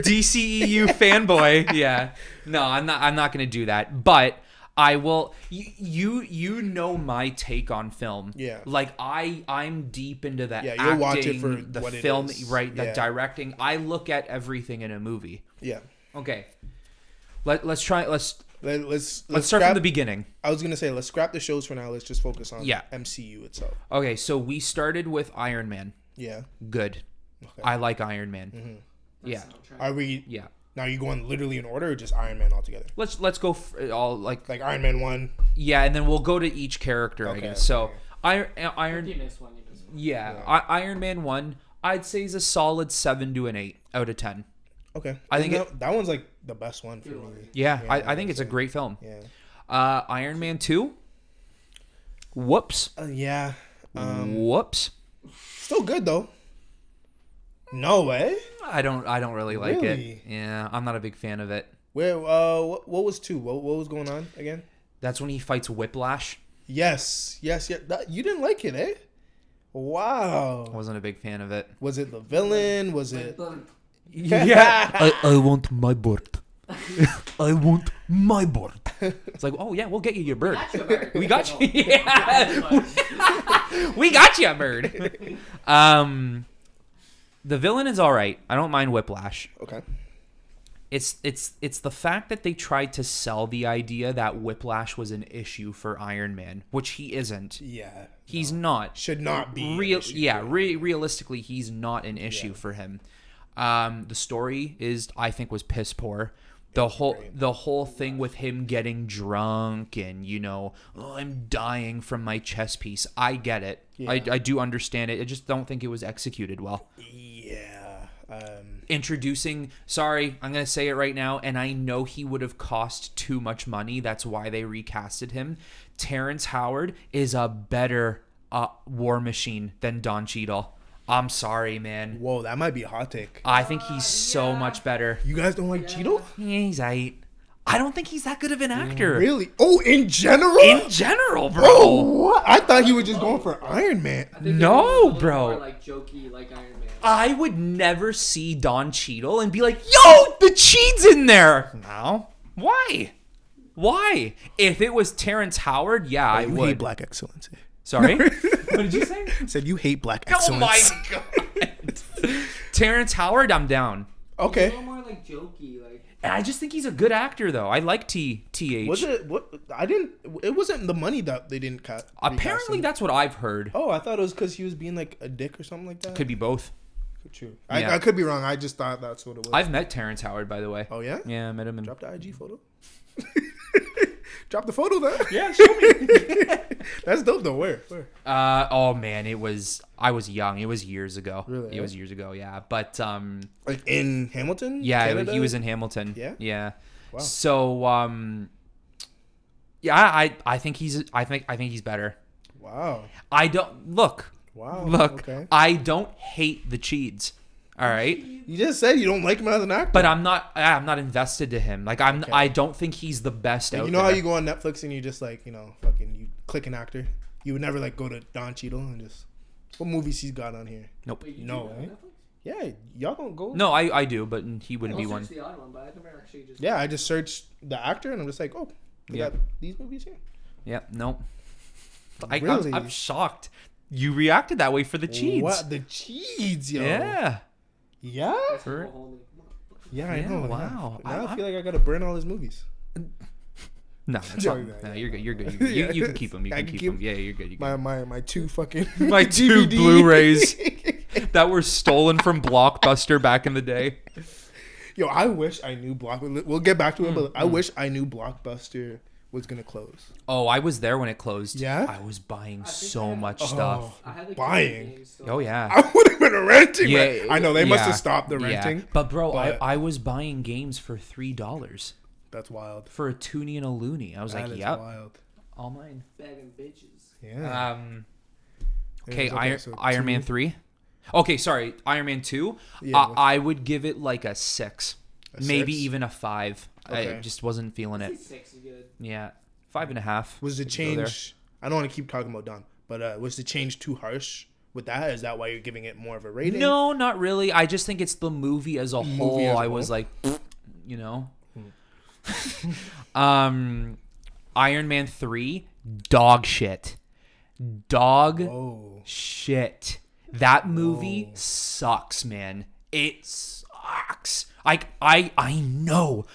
DCEU fanboy. Yeah. No, I'm not gonna do that. But I will. You know my take on film. Yeah. Like I'm deep into that. Yeah, acting, you'll watch it for the what it film, is. right? The Yeah. directing. I look at everything in a movie. Yeah. Okay. Let's try. Let's start scrap, from the beginning. I was gonna say let's scrap the shows for now. Let's just focus on Yeah. MCU itself. Okay, so we started with Iron Man. Yeah. Good. Okay. I like Iron Man. Mm-hmm. Yeah. Are we? Yeah. Now you going literally in order or just Iron Man altogether? Let's go all like Like Iron Man 1. yeah, and then we'll go to each character. I Okay, guess so. okay. Iron. You missed one. Yeah, Iron Man 1. I'd say is a solid 7 to an 8 out of 10. Okay. I think that one's like the best one for me. Yeah, Yeah, I think it's a great film. Yeah. Iron Man 2. Whoops. Yeah. Whoops. Still good though. No way. I don't really like Really? it. Yeah, I'm not a big fan of it. Where? What was 2? What was going on again? That's when he fights Whiplash. Yes. Yeah. You didn't like it, eh? Wow. I wasn't a big fan of it. Was it the villain? Was it? Yeah. I want my bird. I want my bird. It's like, oh yeah, we'll get you your bird. We got you. Yeah. We got you a bird. The villain is all right. I don't mind Whiplash. Okay. It's the fact that they tried to sell the idea that Whiplash was an issue for Iron Man, which he isn't. Yeah. He's not. Should not be. Realistically, he's not an issue for him. The story I think was piss poor. The whole thing with him getting drunk and I'm dying from my chess piece. I get it. Yeah. I do understand it. I just don't think it was executed well. Yeah. Introducing, sorry, I'm gonna say it right now, and I know he would have cost too much money. That's why they recasted him. Terrence Howard is a better War Machine than Don Cheadle. I'm sorry, man. Whoa, that might be a hot take. I think he's so much better. You guys don't like Cheeto? Yeah, he's aight. I don't think he's that good of an actor. Really? Oh, in general? In general, bro. Oh, what? I thought he was just going for Iron Man. No, bro. More like jokey, like Iron Man. I would never see Don Cheadle and be like, yo, the Chead's in there. No. Why? Why? If it was Terrence Howard, yeah, I You would. hate black excellence. Sorry? What did you say? Said you hate black Oh excellence. my god. Terrence Howard, I'm down. He's a Okay. little more like jokey, like. And I just think he's a good actor, though. I like TH. Was it what? I didn't. It wasn't the money that they didn't cut. Apparently, that's what I've heard. Oh, I thought it was because he was being like a dick or something like that. Could be both. True. Yeah. I could be wrong. I just thought that's what it was. I've met Terrence Howard, by the way. Oh yeah. Yeah, I met him in. Drop the IG photo. Drop the photo then. Yeah, show me. That's dope though. Where? Oh man, I was young. It was years ago. Really? It was years ago. Yeah, but Like in Hamilton? yeah, Canada? he was in Hamilton. Yeah? Yeah. Wow. So yeah, I think he's better. Wow. I don't look. Wow. Look, Okay. I don't hate the Cheeds. All right, You just said you don't like him as an actor. but I'm not invested to him. Like Okay. I don't think he's the best Like, out you know there. how you go on Netflix and you just like, fucking you click an actor? You would never like go to Don Cheadle and just what movies he's got on here? Nope. Wait, you No, do that eh? on Netflix? Yeah, y'all don't go. No, I do, but he wouldn't be I'll one. search the odd one, but I've never actually just. Yeah, I just searched the actor and I'm just like, oh, we Yeah. got these movies here. Yeah, nope. Really? I'm shocked. You reacted that way for the Cheeds. What the cheese, yo? Yeah. Yeah. That's For- a whole new- Yeah, I Yeah, know. wow. Now I I- feel like I gotta burn all his movies. No, that's Joking, not, yeah, no, yeah. you're good. You're good. You can keep them. You I can can keep keep them. Yeah, you're good. You're good. My two fucking My two DVD. Blu-rays that were stolen from Blockbuster back in the day. Yo, I wish I knew We'll get back to it, but I Mm. wish I knew Blockbuster was gonna close. Oh, I was there when it closed. Yeah? I was buying I think so I- much Oh. stuff. I had like Buying. games still. Oh yeah. I would have been renting. Yeah, Yeah, I know they must yeah, have stopped the renting. Yeah. But bro, but- I was buying games for $3 That's wild. for a toonie and a loony. I was That like, is yep. wild. all mine. Bagging bitches. Yeah. Okay, Okay, so Iron Man 3. Okay, sorry, Iron Man 2. Yeah, I would give it like a 6. Maybe 6? even a 5. Okay. I just wasn't feeling it. 6 is good. Yeah, 5.5. Was the Could go there. change? I don't want to keep talking about Dom, but was the change too harsh with that? Is that why you're giving it more of a rating? No, not really. I just think it's the movie as a whole. as a I whole? was like, you know. Iron Man 3, dog shit. Dog Oh, shit. That movie sucks, man. It sucks. I know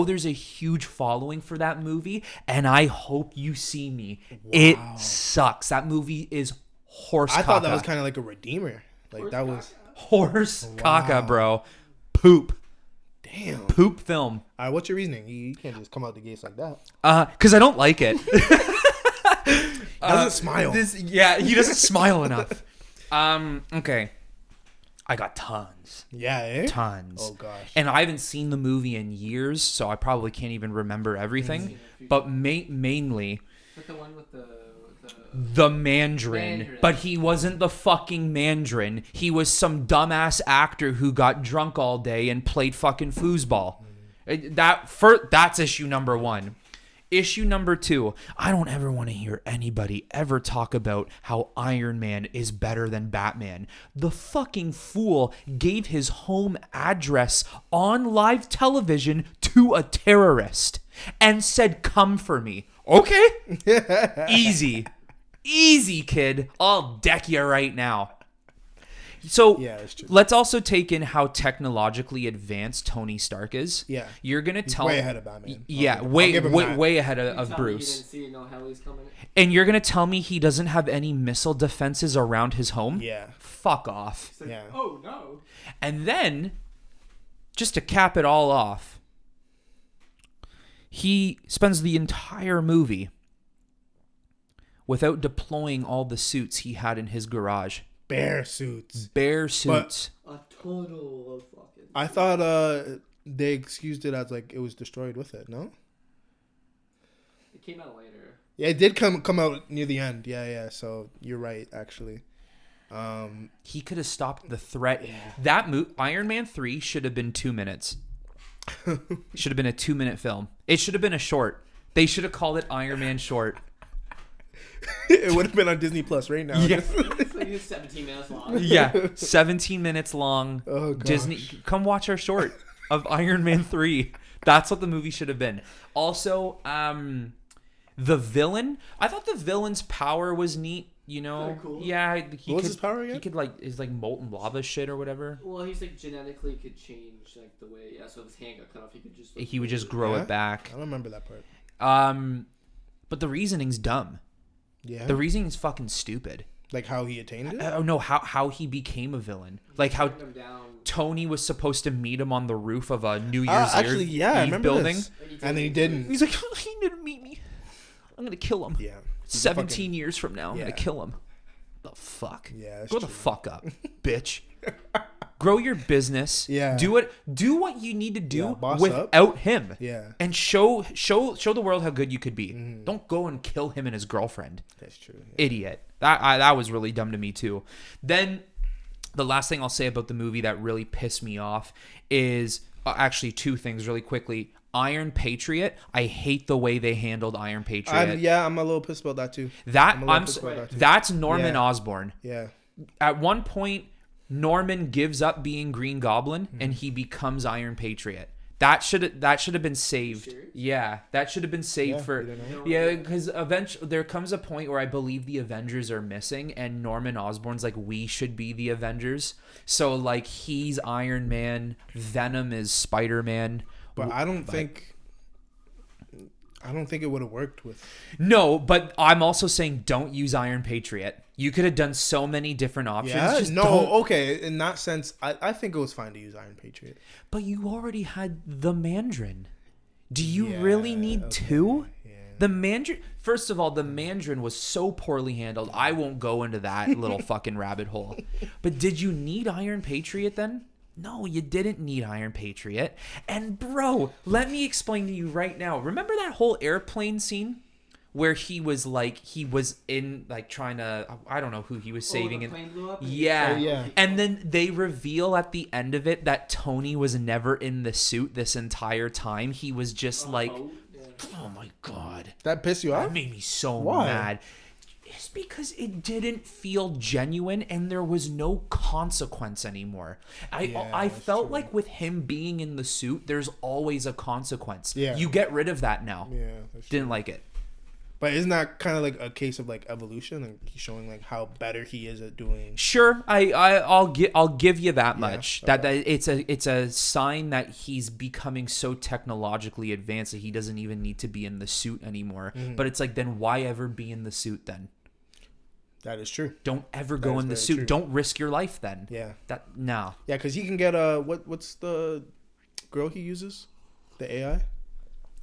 there's a huge following for that movie, and I hope you see me. It sucks. That movie is horse I caca. thought that was kind of like a redeemer. Like that was horse caca, bro. Poop. damn. Poop film. All right, what's your reasoning? You can't just come out the gates like that. Because I don't like it. Doesn't smile. He doesn't smile enough. Okay. I got tons. Yeah, eh? Tons. Oh gosh. And I haven't seen the movie in years, so I probably can't even remember everything. But mainly But the one with the Mandarin. But he wasn't the fucking Mandarin. He was some dumbass actor who got drunk all day and played fucking foosball. That's issue number 1. Issue number 2, I don't ever want to hear anybody ever talk about how Iron Man is better than Batman. The fucking fool gave his home address on live television to a terrorist and said, "Come for me." Okay? Easy. Easy, kid. I'll deck you right now. So Yeah, that's true. let's also take in how technologically advanced Tony Stark is. Yeah. You're gonna He's tell way ahead of Batman. Yeah, I'll way give him that. way ahead of He Bruce. didn't see no Heli's coming. And you're gonna tell me he doesn't have any missile defenses around his home? Yeah. Fuck off. He's like, Yeah. oh no. And then, just to cap it all off, he spends the entire movie without deploying all the suits he had in his garage. Bear suits. Bare suits. A total of fucking. I thought they excused it as like it was destroyed with it. No. It came out later. Yeah, it did come out near the end. Yeah. So you're right, actually. He could have stopped the threat. That Iron Man 3 should have been 2 minutes. Should have been a 2-minute film. It should have been a short. They should have called it Iron Man Short. It would have been on Disney Plus right now. Yeah. It's like it's 17 minutes long. Yeah, 17 minutes long. Oh, gosh. Disney, come watch our short of Iron Man 3. That's what the movie should have been. Also, the villain. I thought the villain's power was neat. You know, Kinda cool. yeah. What was his power again? He could is like molten lava shit or whatever. Well, he's like genetically could change like the way. Yeah, so if his hand got cut off, he could just. Like, He would just grow Yeah? it back. I don't remember that part. But the reasoning's dumb. Yeah. The reasoning's fucking stupid. Like how he attained it. Oh no, how he became a villain. Like how Turned him down. Tony was supposed to meet him on the roof of a New Year's Actually, yeah, I Eve remember building. this. Like, And then he didn't. He's like, he didn't meet me. I'm gonna kill him. Yeah. He's a 17 fucking- years from now, I'm Yeah. gonna kill him. The fuck? Yeah, that's Grow the true. fuck up, bitch. Grow your business. Yeah. Do what you need to do Yeah, boss without up. him. Yeah. And show the world how good you could be. Mm-hmm. Don't go and kill him and his girlfriend. That's true. Yeah. Idiot. That was really dumb to me too. Then the last thing I'll say about the movie that really pissed me off is actually 2 things really quickly. Iron Patriot. I hate the way they handled Iron Patriot. I'm a little pissed about that too. I'm a little pissed about that too. That's Norman Yeah. Osborn. Yeah. At one point, Norman gives up being Green Goblin Mm-hmm. and he becomes Iron Patriot. That should have been saved. Serious? Yeah, that should have been saved Yeah, for. you don't know? Yeah, because eventually there comes a point where I believe the Avengers are missing, and Norman Osborn's like, we should be the Avengers. So like he's Iron Man, Venom is Spider-Man. But I don't think it would have worked with. No, but I'm also saying don't use Iron Patriot. You could have done so many different options. Yeah. Just No. don't. Okay. In that sense, I think it was fine to use Iron Patriot. But you already had the Mandarin. Do you Yeah, really need okay. 2? Yeah. The Mandarin. First of all, the Mandarin was so poorly handled. I won't go into that little fucking rabbit hole. But did you need Iron Patriot then? No, you didn't need Iron Patriot. And bro, let me explain to you right now. Remember that whole airplane scene where he was in like trying to, I don't know who he was saving, the and plane blew up yeah. Oh, yeah. And then they reveal at the end of it that Tony was never in the suit this entire time. He was just like, oh my god, That pissed you off? that made me so Why? mad. It's because it didn't feel genuine and there was no consequence anymore. I that's felt true. like with him being in the suit, there's always a consequence. Yeah. You get rid of that now. Yeah, that's true. Didn't like it. But isn't that kind of like a case of like evolution? Like he's showing like how better he is at doing. Sure, I'll give you that Yeah, much. okay. That it's a sign that he's becoming so technologically advanced that he doesn't even need to be in the suit anymore. Mm-hmm. But it's like, then why ever be in the suit then? That is true. Don't ever That go is in the very suit. true. Don't risk your life then. Yeah. No. Yeah, because he can get what's the girl he uses? The AI?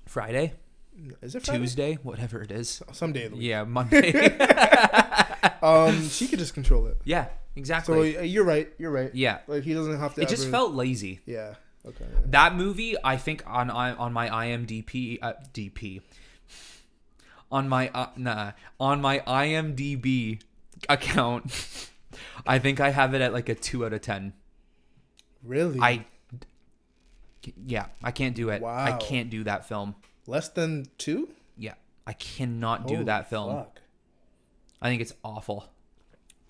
Friday, Is it Friday? Tuesday, whatever it is. Someday of the week. Yeah, Monday. She could just control it. Yeah, So exactly. you're right. You're right. Yeah. Like he doesn't have to. It just ever- felt lazy. Yeah. Okay. That movie, I think on my IMDb on my IMDb account, I think I have it at like a 2 out of 10. Really? I can't do it. I Wow. can't do that film. Less than 2? Yeah, I cannot do Holy that film. fuck. I think it's awful.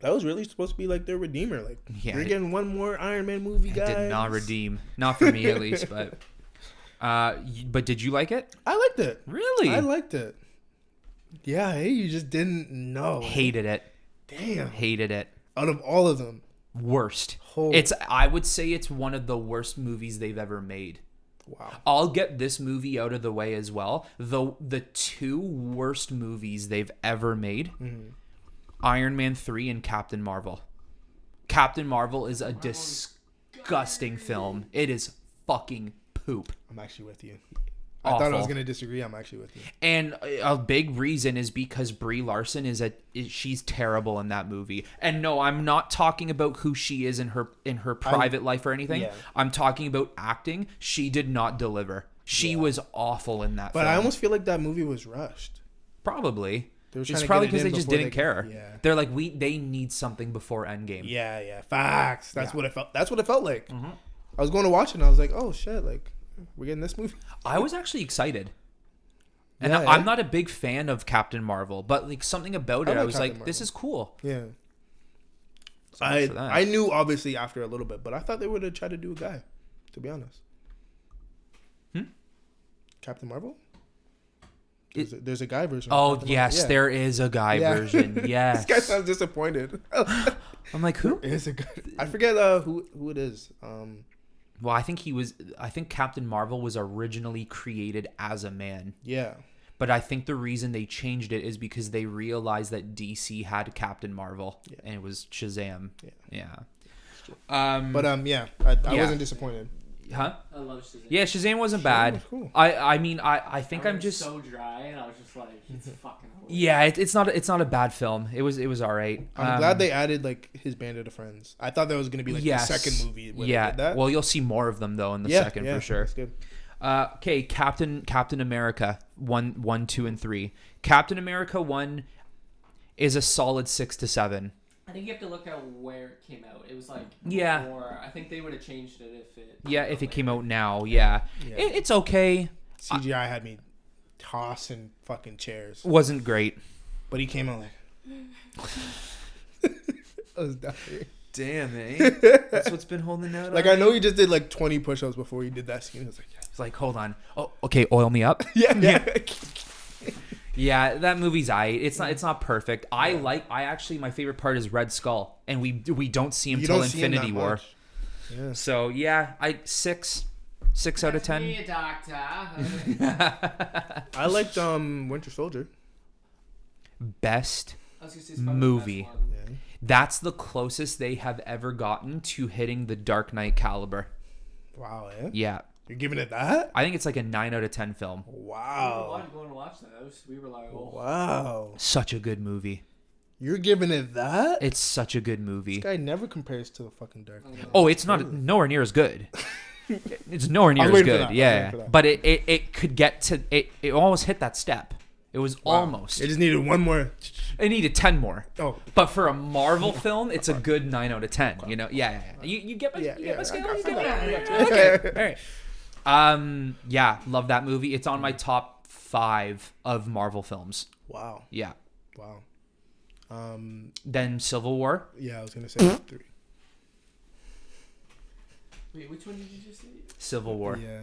That was really supposed to be like their redeemer. Like Yeah, you're it- getting one more Iron Man movie, It guys. did not redeem. Not for me at least, but but did you like it? I liked it. Really? I liked it. Yeah. Hey, you just didn't know. Hated it. Damn. Hated it. Out of all of them. Worst. Holy. I would say it's one of the worst movies they've ever made. Wow. I'll get this movie out of the way as well. The two worst movies they've ever made, Iron Man 3 and Captain Marvel. Captain Marvel is a disgusting film. It is fucking poop. I'm actually with you. I thought I was Awful. going to disagree. I'm actually with you. And a big reason is because Brie Larson she's terrible in that movie. And no, I'm not talking about who she is in her private life or anything. Yeah. I'm talking about acting. She did not deliver. She was awful in that But film. I almost feel like that movie was rushed. Probably. They were trying It's to probably get it because in they just before didn't care. Yeah. They're like, they need something before Endgame. Yeah. Facts. That's Yeah. what it felt. That's what it felt like. I was going to watch it and I was like, oh shit, like we're getting this movie. I was actually excited. And Yeah, I'm yeah. not a big fan of Captain Marvel, but like something about it, I I like was Captain like, this Marvel. is cool. Yeah. So much for that. I knew obviously after a little bit, but I thought they would have tried to do a guy, to be honest. Captain Marvel? There's a guy version. Oh, Captain yes, Marvel. Yeah. there is a guy Yeah. version. Yes. This guy sounds disappointed. I'm like, who? Is a guy. I forget who it is. Well, I think Captain Marvel was originally created as a man. Yeah. But I think the reason they changed it is because they realized that DC had Captain Marvel and it was Shazam. Yeah. But yeah, I Yeah. wasn't disappointed. Huh? I love Shazam. Yeah, Shazam wasn't bad. was cool. I mean I think I I'm was just so dry, and I was just like, it's fucking hilarious. yeah, it's not a bad film. It was all right. I'm glad they added like his bandit of friends. I thought that was gonna be like the second movie. Where they did that. Well, you'll see more of them though in the second for sure. That's good. Okay, Captain America 1, 2, and 3. Captain America 1 is a solid 6 to 7. I think you have to look at where it came out. It was like Yeah. before. I think they would have changed it if it. Yeah, if it came out now, yeah. Yeah. It's okay. CGI had me tossing fucking chairs, Wasn't great. but he came out like. I was dying. Damn, eh? That's what's been holding out. Like I know he just did like 20 push-ups before he did that scene. I was like, It's like, hold on. Oh, okay, oil me up. yeah. Yeah, that movie's aight. It's not perfect. I actually my favorite part is Red Skull, and we don't see him You till don't see him Infinity that War. much. Yeah. So yeah, 6 out of 10. Be a doctor. I liked Winter Soldier. Best I was gonna say it's probably the movie. best one. Yeah. That's the closest they have ever gotten to hitting the Dark Knight caliber. Wow, eh? Yeah. You're giving it that? I think it's like a 9 out of 10 film. We Wow. were going to watch that. We were like, oh. Wow. Such a good movie. You're giving it that? It's such a good movie. This guy never compares to the fucking Dark Knight. Oh, it's not nowhere near as good. It's nowhere near I'm as waiting for good. that. I'm Yeah. waiting for that. But it could get to it almost hit that step. It was Wow. almost. It just needed one more. It needed 10 more. Oh, But for a Marvel film, it's a good 9 out of 10. You know, yeah. You get my, Yeah, you get my yeah, scale? I You got get you. my- Okay, all right. Yeah, love that movie. It's on my top 5 of Marvel films. wow. Yeah. Wow. Then Civil War. Yeah, I was gonna say 3. Wait, which one did you just say? Civil War. Yeah.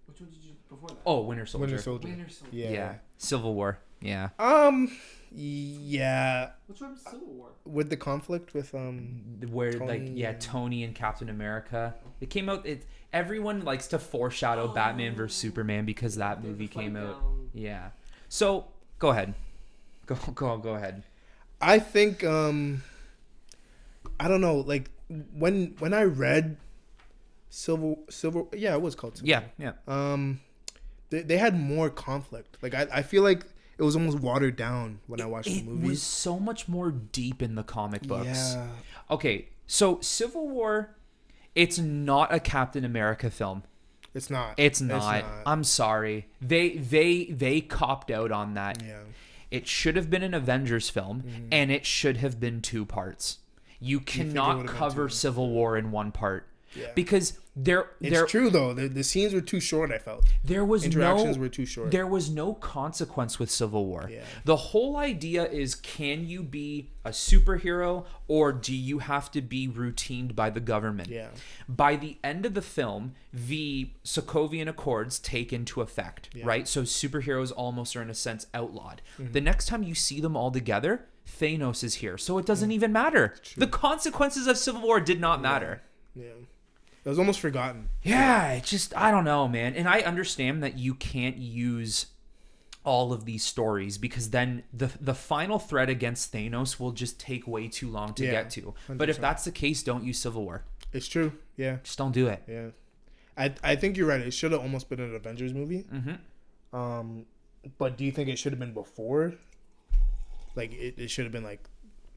Which one did you before that? Oh, Winter Soldier. Winter Soldier. Winter Soldier. Yeah. Yeah. Civil War. Yeah. Yeah. Which one was Civil War? With the conflict with Where Tony. Tony and Captain America. It came out. Everyone likes to foreshadow Batman vs Superman because that The movie fight came out. down- Yeah. So go ahead. Go ahead. I think I don't know, like when I read Silver yeah, it was called Silver. Yeah. They had more conflict. Like I feel like it was almost watered down when I watched the It movie. was so much more deep in the comic books. Yeah. Okay, so Civil War, it's not a Captain America film. It's not. It's not. I'm sorry. They copped out on that. Yeah. It should have been an Avengers film, Mm-hmm. and it should have been 2 parts. You think it cannot would have been cover 2? Civil War in 1 part. Yeah. Because It's true though. The scenes were too short, I felt. there was Interactions no were too short. There was no consequence with Civil War. Yeah. The whole idea is, can you be a superhero or do you have to be routined by the government? Yeah. By the end of the film, the Sokovian Accords take into effect, Yeah. right? So superheroes almost are in a sense outlawed. Mm-hmm. The next time you see them all together, Thanos is here. So it doesn't even matter. The consequences of Civil War did not matter. Yeah. It was almost forgotten. Yeah, it just, I don't know, man. And I understand that you can't use all of these stories because then the final threat against Thanos will just take way too long to Yeah, get to. But if 100%. that's the case, don't use Civil War. It's true. Yeah. Just don't do it. Yeah. I think you're right. It should have almost been an Avengers movie. Mm-hmm. But do you think it should have been before? Like it should have been like,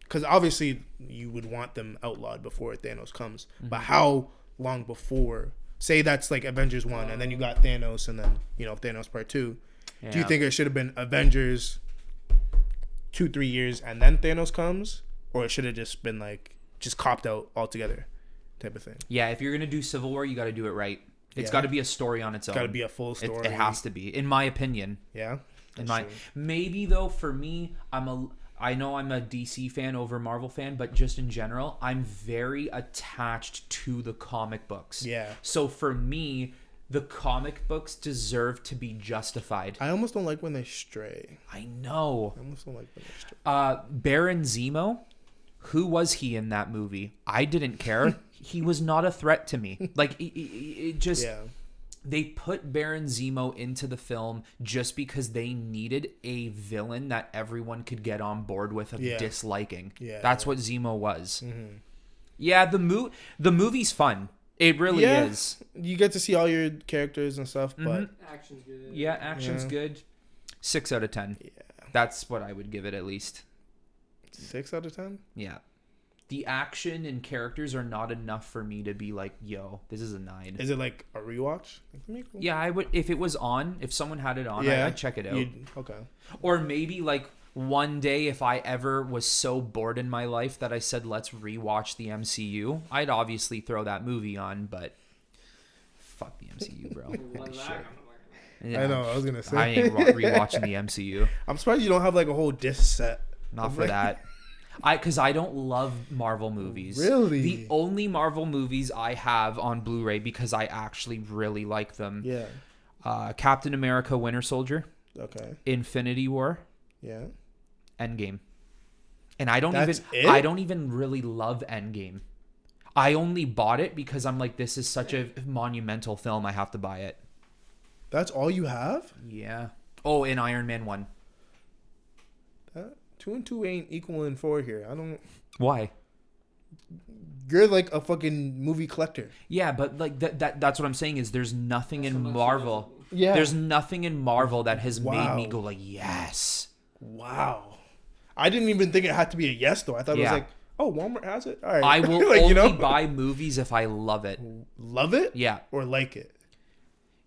because obviously you would want them outlawed before Thanos comes. But how long before? Say that's like Avengers 1, and then you got Thanos, and then Thanos Part 2. Do you Yeah. think it should have been Avengers 2-3 years and then Thanos comes, or it should have just been like just copped out altogether, type of thing? Yeah, if you're gonna do Civil War, you got to do it right. It's Yeah. got to be a story on its own. Got to be a full It, story. it has to be, in my opinion. Yeah. In That's my true. maybe though, for me, I know I'm a DC fan over Marvel fan, but just in general, I'm very attached to the comic books. Yeah. So for me, the comic books deserve to be justified. I almost don't like when they stray. I know. I almost don't like when they stray. Baron Zemo, who was he in that movie? I didn't care. He was not a threat to me. Like it just. Yeah. They put Baron Zemo into the film just because they needed a villain that everyone could get on board with of Yeah. disliking. Yeah, That's yeah. what Zemo was. Yeah, the movie's fun. It really Yeah. is. You get to see all your characters and stuff, but Action's good. Yeah, action's Yeah. good. 6 out of 10. yeah, That's what I would give it at least. 6 out of 10. Yeah. The action and characters are not enough for me to be like, yo, this is a 9. Is it like a rewatch? Like, let me go- Yeah, I would, if it was on, if someone had it on, Yeah. I'd check it out. Okay. Or maybe like one day, if I ever was so bored in my life that I said, let's rewatch the MCU, I'd obviously throw that movie on, but fuck the MCU, bro. Like Shit. that. Yeah. I know. I was gonna say. I ain't rewatching the MCU. I'm surprised you don't have like a whole disc set. Not of, for like- that. Because I don't love Marvel movies. Really? The only Marvel movies I have on Blu-ray because I actually really like them. Yeah. Captain America: Winter Soldier, Okay. Infinity War, Yeah. Endgame. And I don't That's even it? I don't even really love Endgame. I only bought it because I'm like, this is such a monumental film, I have to buy it. That's all you have? Yeah. Oh, and Iron Man 1. 2 and 2 ain't equaling 4 here. I don't. Why? You're like a fucking movie collector. Yeah, but like that's what I'm saying is there's nothing in Marvel. Yeah. There's nothing in Marvel that has made Wow. me go like, yes. Wow. I didn't even think it had to be a yes though. I thought it Yeah. was like, oh, Walmart has it. All right. I will like, only buy movies if I love it. love it. Yeah. Or like it.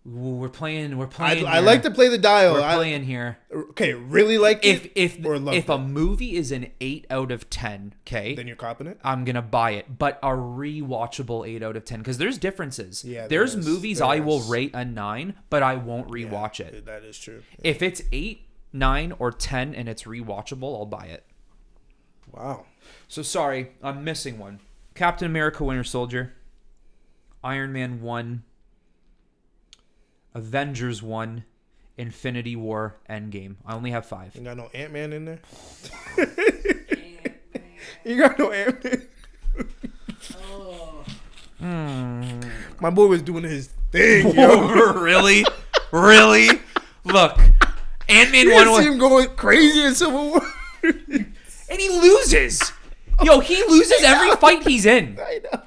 Ooh, we're playing. I like to play the dial. We're playing here. Okay, really like it. If a movie is an 8 out of 10, okay, then you're copping it. I'm gonna buy it, but a rewatchable 8 out of 10 because there's differences. Yeah, there's movies I will rate a 9, but I won't rewatch it. That is true. Yeah. If it's 8, 9, or 10 and it's rewatchable, I'll buy it. Wow. So sorry, I'm missing one. Captain America: Winter Soldier, Iron Man 1, Avengers 1, Infinity War, Endgame. I only have 5. You got no Ant-Man in there? You got no Ant-Man? My boy was doing his thing, yo. Really? Look, Ant-Man You 1 see was... him going crazy in Civil War. And he loses. Yo, he loses every fight he's in. I know.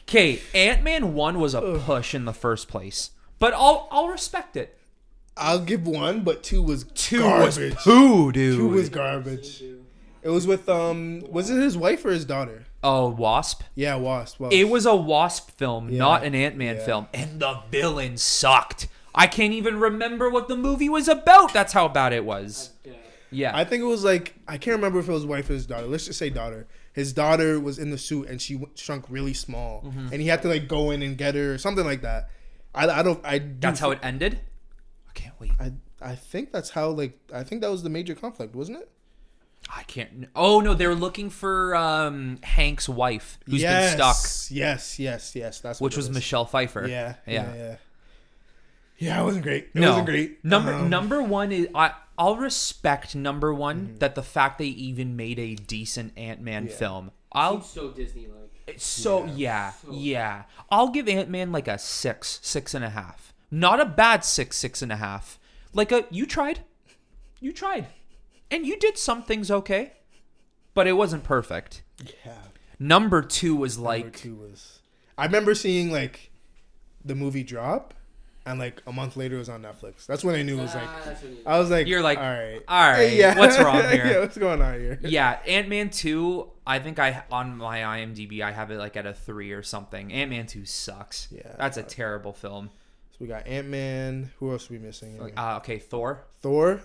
Okay, Ant-Man 1 was a push in the first place. But I'll respect it. I'll give 1, but 2 was Garbage. garbage. Poo, dude. 2 was garbage. It was with was it his wife or his daughter? Oh, Wasp? Yeah, Wasp. It was a Wasp film, not an Ant-Man Yeah. film. And the villain sucked. I can't even remember what the movie was about. That's how bad it was. Yeah. I think it was like, I can't remember if it was wife or his daughter. Let's just say daughter. His daughter was in the suit and she shrunk really small, and he had to like go in and get her or something like that. That's how it ended? I can't wait. I think that's how I think that was the major conflict, wasn't it? I can't. Oh, no. They were looking for Hank's wife who's been stuck. Yes. That's Which what was it Michelle Pfeiffer. Yeah, it wasn't great. It No. wasn't great. Number one is I'll respect number one that the fact they even made a decent Ant-Man film. Seems so Disney-like. It's so yeah. I'll give Ant-Man like a 6.5. Not a bad 6.5. Like you tried, and you did some things okay, but it wasn't perfect. Yeah. Number 2 was like Number 2 was. I remember seeing like the movie drop. And like a month later, it was on Netflix. That's when I knew it was like. I was like, you're like, all right, yeah. What's wrong here? Yeah, what's going on here? Yeah, Ant-Man 2, I think on my IMDb, I have it like at a 3 or something. Ant-Man 2 sucks. Yeah. That's a terrible film. So we got Ant-Man. Who else are we missing? Okay, Thor. Thor.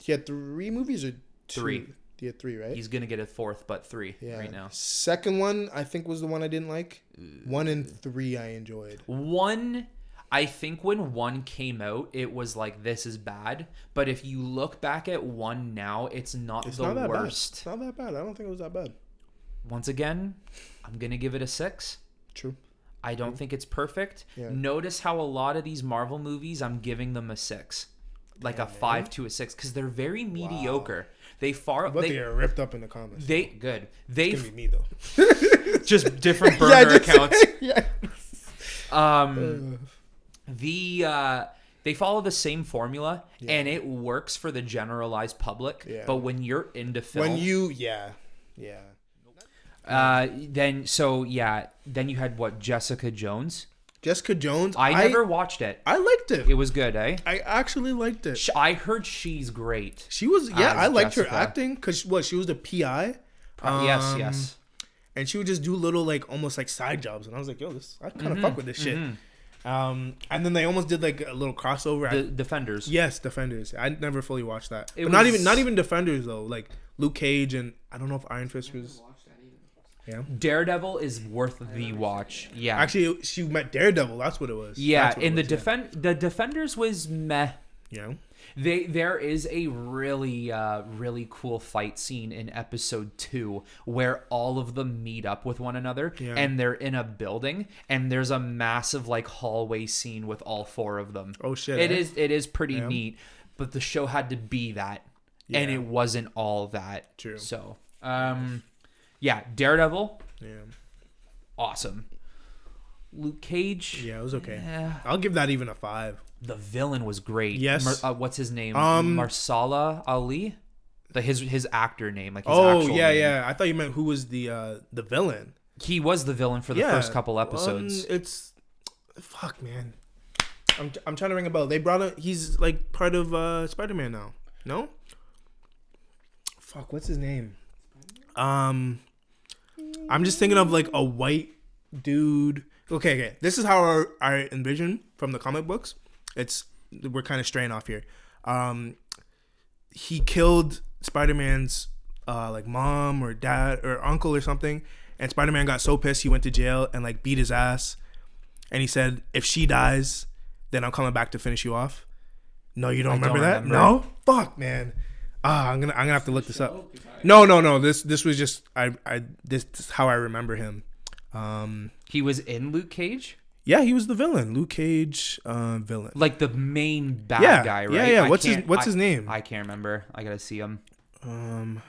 He had 3 movies or 2? 3. He had 3, right? He's going to get a 4th, but 3 right now. Second one, I think, was the one I didn't like. 1 and 3 I enjoyed. 1... I think when 1 came out, it was like, this is bad. But if you look back at 1 now, it's not the not that worst. Bad. It's not that bad. I don't think it was that bad. Once again, I'm going to give it a 6. True. I don't think it's perfect. Yeah. Notice how a lot of these Marvel movies, I'm giving them a 6. Like a 5 to a 6. Because they're very mediocre. They are ripped up in the comments. It's gonna be me, though. just different burner accounts. Yeah. They follow the same formula and it works for the generalized public. Yeah. But when you're into film, then you had what, Jessica Jones? Jessica Jones. I never watched it. I liked it. It was good, eh? I actually liked it. I heard she's great. She was, I liked Jessica. her acting because she was the PI. Yes. And she would just do little like almost like side jobs, and I was like, yo, I kind of fuck with this shit. And then they almost did like a little crossover. The Defenders. Yes, Defenders. I never fully watched that. It But was... not even Defenders though. Like Luke Cage and I don't know if Iron Fist was. Yeah. Daredevil is worth the watch. Yeah. Actually, she met Daredevil. That's what it was. Yeah, and the Defenders was meh. Yeah. There is a really really cool fight scene in episode 2 where all of them meet up with one another and they're in a building and there's a massive like hallway scene with all 4 of them. Oh shit. It is pretty neat, but the show had to be that and it wasn't all that. True. So, Daredevil. Yeah. Awesome. Luke Cage. Yeah, it was okay. Yeah. I'll give that even a 5. The villain was great. Yes. What's his name? Marsala Ali. His actor name, like his actual name. Yeah. I thought you meant who was the villain. He was the villain for the first couple episodes. It's fuck, man. I'm trying to ring a bell. They brought him. He's like part of Spider-Man now. No. Fuck, what's his name? I'm just thinking of like a white dude Okay. This is how I envision from the comic books. We're kind of straying off here. He killed Spider-Man's like mom or dad or uncle or something, and Spider-Man got so pissed he went to jail and like beat his ass, and he said, if she dies, then I'm coming back to finish you off. No, you don't remember that? No? Fuck, man. I'm gonna have to look this up. No. This was just this is how I remember him. He was in Luke Cage? Yeah, he was the villain. Luke Cage, villain. Like the main bad guy, right? Yeah. What's his name? I can't remember. I gotta see him. Schneider.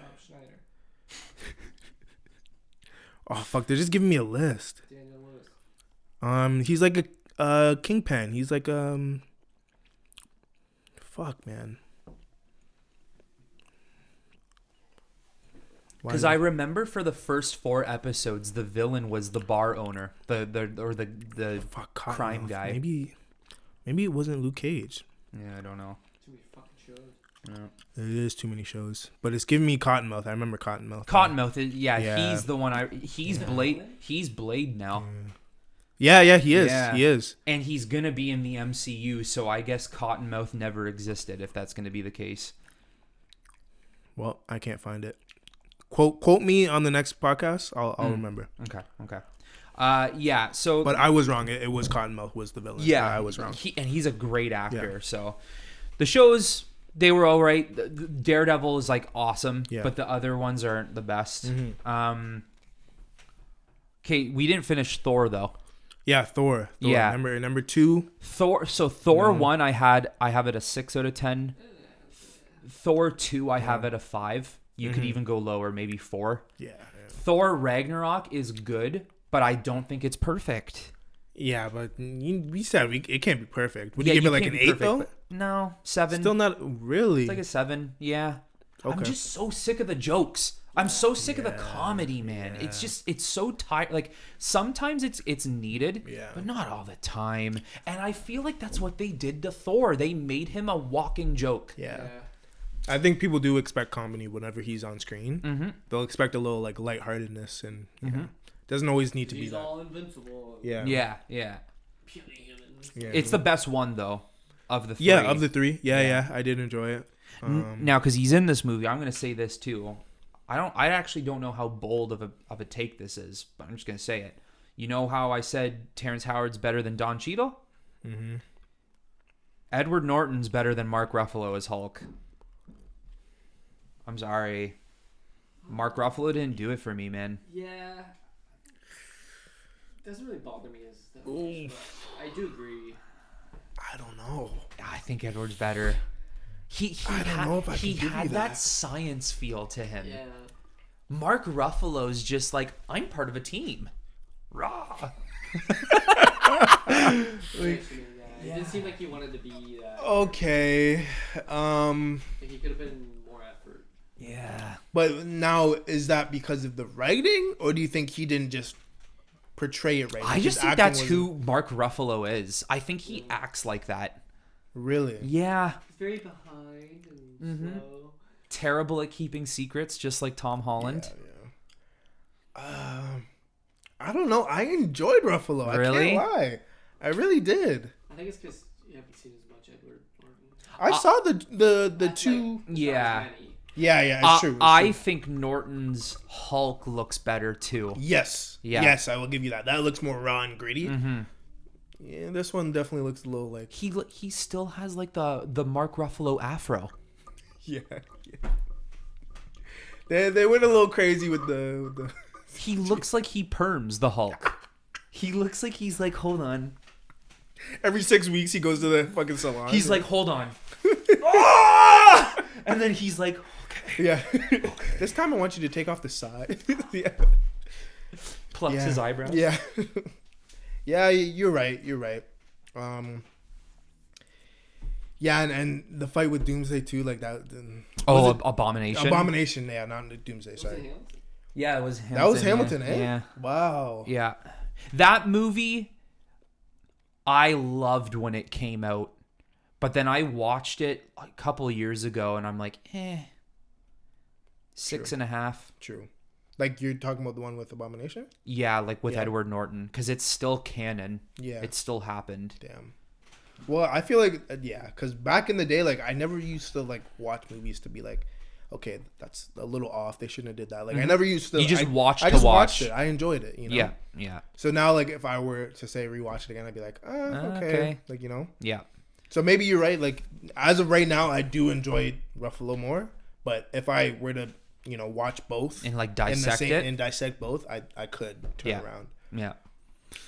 Oh fuck! They're just giving me a list. Daniel Lewis. He's like a kingpin. He's like fuck, man. Because I remember for the first 4 episodes, the villain was the bar owner, the crime guy. Maybe it wasn't Luke Cage. Yeah, I don't know. Too many fucking shows. Yeah. It is too many shows, but it's giving me Cottonmouth. I remember Cottonmouth. Cottonmouth, yeah, Yeah. he's the one. He's Blade. He's Blade now, Yeah, he is. Yeah. He is. and he's gonna be in the MCU. So I guess Cottonmouth never existed, if that's gonna be the case. Well, I can't find it. Quote me on the next podcast. I'll remember. Okay. Yeah. So, But I was wrong. It was Cottonmouth was the villain. yeah, I was wrong. He's a great actor. Yeah. So, the shows, they were all right. Daredevil is like awesome, Yeah. but the other ones aren't the best. Mm-hmm. Okay, we didn't finish Thor though. Yeah, Thor. Yeah. Number 2. Thor 1 I have it a 6 out of 10. Thor 2 I have it a 5. You could even go lower, maybe 4. Yeah. Thor Ragnarok is good, but I don't think it's perfect. Yeah, but we said it can't be perfect. Would Yeah, you give it like can't an be 8 perfect, though? but- No, 7. Still not really. It's like a 7. Yeah. I'm Okay. just so sick of the jokes. I'm so sick of the comedy, man. Yeah. It's so tired. Like sometimes it's needed, Yeah. but not all the time. And I feel like that's what they did to Thor. They made him a walking joke. Yeah. I think people do expect comedy whenever he's on screen. Mm-hmm. They'll expect a little like lightheartedness, and doesn't always need to be He's that. all invincible. Yeah. Yeah. Puny humans. Yeah. It's the best one though, of the 3. Yeah, of the 3. Yeah, I did enjoy it. Now, because he's in this movie, I'm gonna say this too. I actually don't know how bold of a take this is, but I'm just gonna say it. You know how I said Terrence Howard's better than Don Cheadle? Mm-hmm. Edward Norton's better than Mark Ruffalo as Hulk. I'm sorry. Mark Ruffalo didn't do it for me, man. Yeah. Doesn't really bother me as that much, but I do agree. I don't know. I think Edward's better. I don't know if I can give you had that. that science feel to him. Yeah. Mark Ruffalo's just like, I'm part of a team. Raw. It didn't seem like he wanted to be that. Okay. Like he could have been more effort. Yeah. But now, is that because of the writing, or do you think he didn't just portray it right? I just think that's who Mark Ruffalo is. I think he acts like that. Really? Yeah. He's very behind and slow. Terrible at keeping secrets, just like Tom Holland. Yeah. I don't know. I enjoyed Ruffalo. Really? I can't lie. I really did. I think it's because you haven't seen as much Edward Norton. I saw the That's two. Like, Yeah. Yeah, it's true. It's I true. think Norton's Hulk looks better too. Yes. Yeah. Yes, I will give you that. That looks more raw and gritty. Mm-hmm. Yeah, this one definitely looks a little like. He still has like the Mark Ruffalo afro. Yeah. They went a little crazy with the. He looks like he perms the Hulk. He looks like he's like, hold on. Every 6 weeks he goes to the fucking salon. He's like, hold on. Ah! And then he's like, okay. Yeah. This time I want you to take off the side. Yeah. Plucks his eyebrows. Yeah. Yeah, you're right. You're right. Yeah, and the fight with Doomsday too, like that. Oh, Abomination. Abomination, yeah, not Doomsday. Was Sorry. it him? Yeah, it was Hamilton. That was Hamilton, eh? Yeah. Wow. Yeah. That movie, I loved when it came out. But then I watched it a couple of years ago and I'm like, 6.5. True. Like you're talking about the one with Abomination? Yeah, like with Yeah. Edward Norton, because it's still canon. Yeah. It still happened. Damn. Well, I feel like yeah, because back in the day, like I never used to like watch movies to be like, okay, that's a little off. They shouldn't have did that. Like I never used to. You just watched I to just watch. watched it. I enjoyed it. You know. Yeah, yeah, So now, like, if I were to say rewatch it again, I'd be like, okay. Okay. Like, you know. yeah. So maybe you're right. Like, as of right now, I do enjoy Ruffalo more. But if I were to, you know, watch both And like in dissect the same, it. and dissect both, I could turn Yeah. around. Yeah.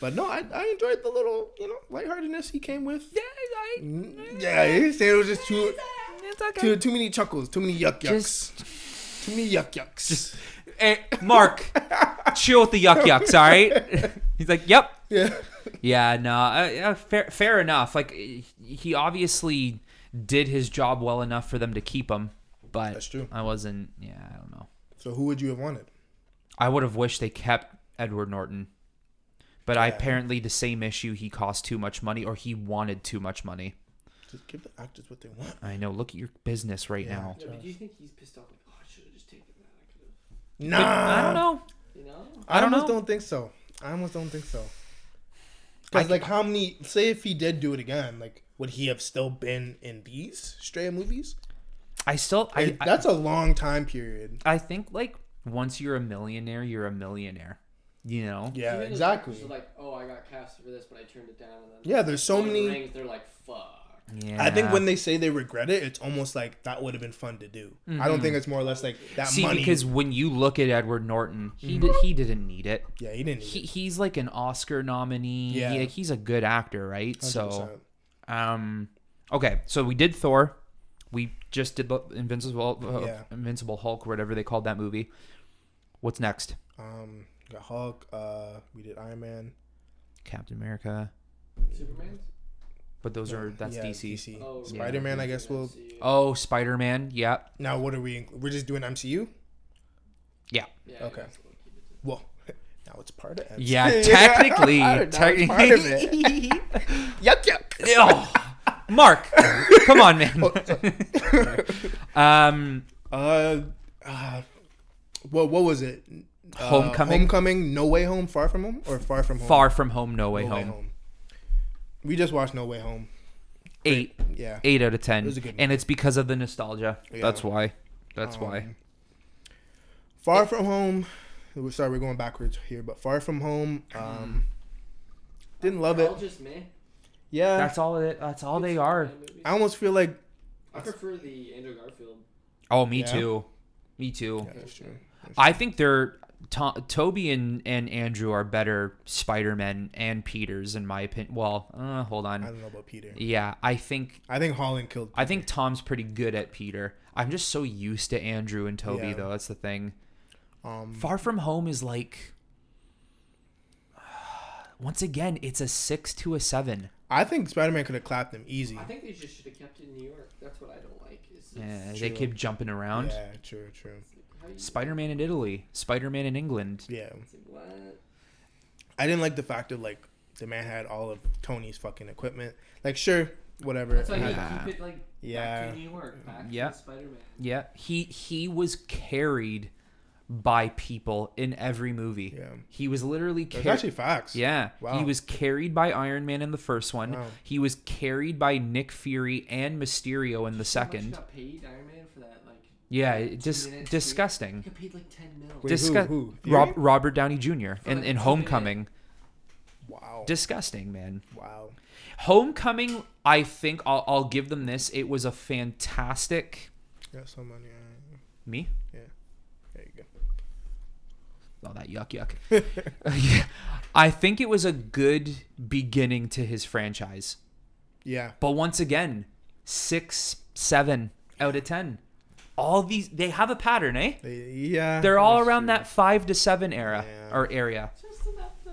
But no, I enjoyed the little, you know, lightheartedness he came with. Yeah, Yeah, he said it was just it's okay. too many chuckles, too many yucks. Just- Too many yucks. Hey, Mark, chill with the yucks, all right? He's like, yep. Yeah. Yeah, no, fair enough. Like, he obviously did his job well enough for them to keep him, but That's true. I wasn't. Yeah, I don't know. So who would you have wanted? I would have wished they kept Edward Norton, but Yeah. apparently the same issue. He cost too much money, or he wanted too much money. Just give the actors what they want. I know. Look at your business right Yeah. now. No, but do you think he's pissed off? Like, oh, I should have just taken that. I could have. Nah. I don't know. You know? I don't almost know. don't think so. I almost don't think so. Because, like, how many... Say if he did do it again, like, would he have still been in these Stray movies? I still. Like, that's a long time period. I think like once you're a millionaire, you're a millionaire. You know. Yeah, Even those exactly. actors are like, oh, I got casted for this, but I turned it down. And then Yeah, there's so Lord of the many... Rings, they're like, fuck. Yeah. I think when they say they regret it, it's almost like that would have been fun to do. I don't think it's more or less like that See, money. because when you look at Edward Norton, he didn't need it. Yeah, he didn't need it. He's like an Oscar nominee. Yeah. He's a good actor, right? 100%. So, okay, so we did Thor. We just did the Invincible Hulk, or whatever they called that movie. What's next? Got Hulk. We did Iron Man. Captain America. Superman? But that's Yeah, DC. Oh, yeah. Spider-Man, I guess we'll... Oh, Spider-Man. Yeah. Now, what are we... We're just doing MCU? Yeah. Yeah, Okay. I guess we'll keep it to Well, now it's part of MCU. Yeah, technically. Now it's part of it. Yuck, yuck. Oh, Mark, come on, man. What was it? Homecoming? Homecoming, No Way Home, Far From Home? Or Far From Home? Far From Home, No Way No Way Home. We just watched No Way Home. 8. Yeah. 8 out of 10. was a good And it's because of the nostalgia. Yeah. That's why. That's why. Far From Home. Sorry, we're going backwards here, but Far From Home. Didn't love They're it. all just me. Yeah. That's all they are. I almost feel like. I prefer the Andrew Garfield. Oh, me Yeah. too. Me too. Yeah, that's true. I think they're Toby and Andrew are better Spider-Man and Peters in my opinion. Well, hold I on. don't know about Peter. Yeah, I think Holland killed. I think Tom's pretty good at Peter. I'm just so used to Andrew and Toby Yeah. though. That's the thing. Um, Far From Home is like once again, it's a 6 to a 7. I think Spider-Man could have clapped him easy. I think they just should have kept it in New York. That's what I don't like. Yeah, True. they keep jumping around. Yeah, true. How you, Spider-Man in Italy, Spider-Man in England. Yeah. it's like, what? I didn't like the fact of like the man had all of Tony's fucking equipment. Like, sure, whatever. That's why Yeah. you keep it like Yeah. back to New York, back Yeah. to Spider-Man. Yeah, he was carried by people in every movie. Yeah. He was literally That's carried. actually facts. Yeah, Wow. he was carried by Iron Man in the first one. Wow. He was carried by Nick Fury and Mysterio in the How much second. got paid Iron Man for that? Like, Yeah, 2 just minutes, disgusting. He got paid like 10 mil. Wait, who? Robert Downey Jr. For in like 2 minutes. Homecoming. Wow. Disgusting, man. Wow. Homecoming, I think I'll give them this. It was a fantastic. Got some money. Me? There you go. Oh, that yuck. I think it was a good beginning to his franchise. Yeah. But once again, 6, 7 out of 10. All these, they have a pattern, eh? Yeah. They're all that's around true. that 5 to 7 era Yeah. or area. Just enough to...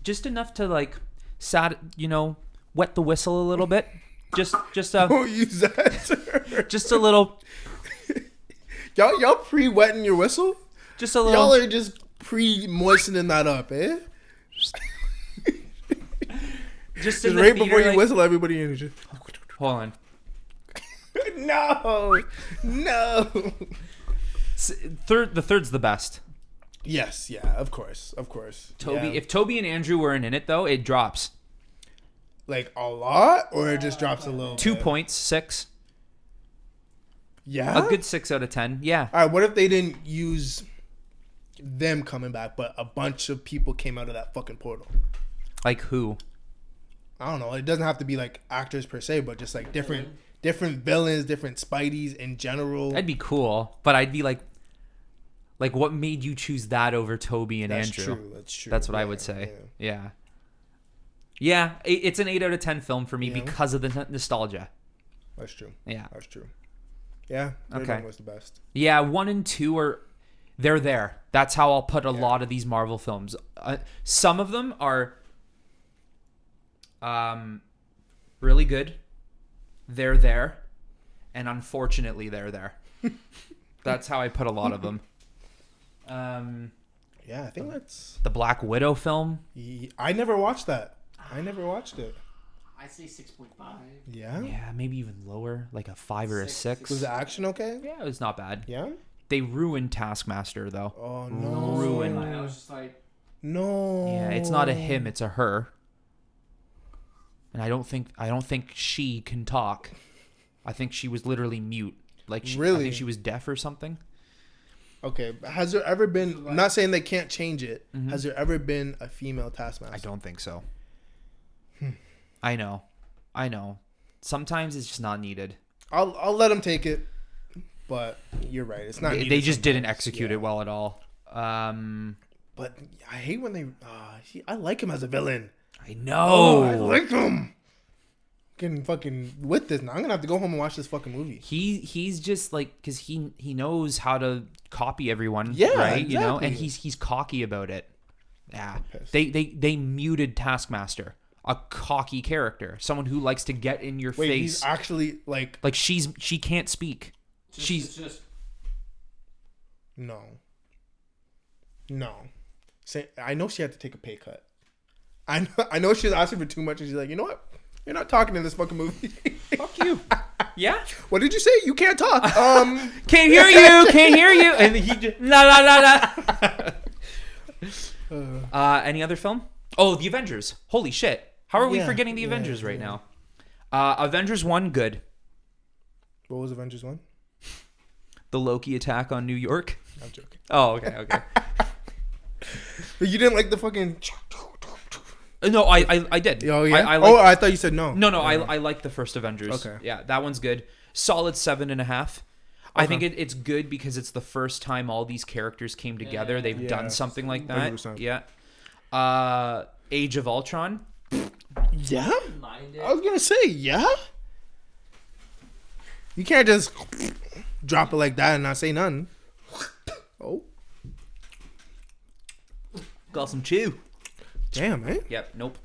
Just enough to like, wet the whistle a little bit. Just Don't use that. just a little, y'all pre-wetting your whistle? just a Y'all little. are just pre-moistening that up, eh? Just in Just the right theater, before you like- whistle, everybody in just... Hold on. No. The third's the best. Yes, yeah, of course. Toby, Yeah. if Toby and Andrew weren't in it though, it drops Like a lot, or it just drops a little. 2 bit? points, 6, Yeah. a good 6 out of 10. Yeah, All right. What if they didn't use them coming back, but a bunch of people came out of that fucking portal? like who? I don't know. It doesn't have to be like actors per se, but just like different villains, different Spideys in general. That'd be cool, but I'd be like, what made you choose that over Toby and That's Andrew? true. That's true. That's what I Yeah, would say. yeah. Yeah, it's an 8 out of 10 film for me Yeah. because of the nostalgia. That's true. Yeah. That's true. Yeah. Third Okay. one was the best. Yeah, 1 and 2 are they're there. That's how I'll put a lot of these Marvel films. Some of them are really good. They're there, and unfortunately, they're there. That's how I put a lot of them. Yeah, I think that's. The Black Widow film. I never watched that. I never watched it. I say 6.5. Yeah. Yeah, maybe even lower, like a 5 or a 6. Was the action okay? Yeah, it was not bad. Yeah. They ruined Taskmaster though. Oh no. Ruined. I was just like, No. Yeah, it's not a him, it's a her. And I don't think she can talk. I think she was literally mute. Like I Really? think she was deaf or something. Okay, but has there ever been? I'm not saying they can't change it. Mhm. Has there ever been a female Taskmaster? I don't think so. I know. Sometimes it's just not needed. I'll let them take it, but you're right. It's not. They needed just didn't sometimes. execute it well at all. But I hate when they. I like him as a villain. I know. I like him. Getting fucking with this now. I'm gonna have to go home and watch this fucking movie. He's just like, because he knows how to copy everyone. Yeah, right. You know, exactly. and he's cocky about it. Yeah. Pissed. They muted Taskmaster, a cocky character, someone who likes to get in your Wait, face. he's actually like Like she can't speak. it's just no. Say, I know she had to take a pay cut. I know she was asking for too much, and she's like, you know what? You're not talking in this fucking movie. Fuck you. Yeah. What did you say? You can't talk. Can't hear you. Can't hear you. And he just la. Any other film? Oh, The Avengers. Holy shit. How are we forgetting The Avengers right now? Avengers 1, good. What was Avengers 1? The Loki attack on New York. I'm joking. Oh, okay. But you didn't like the fucking. No, I did. Oh yeah. I I thought you said no. No, I like the first Avengers. Okay. Yeah, that one's good. Solid 7.5. I think it's good because it's the first time all these characters came together. They've Yeah. done something like that. 100%. Yeah. Age of Ultron. Yeah. mind I was it. gonna say yeah. You can't just drop it like that and not say nothing. Oh Got some chew. damn, eh? Yep. Nope.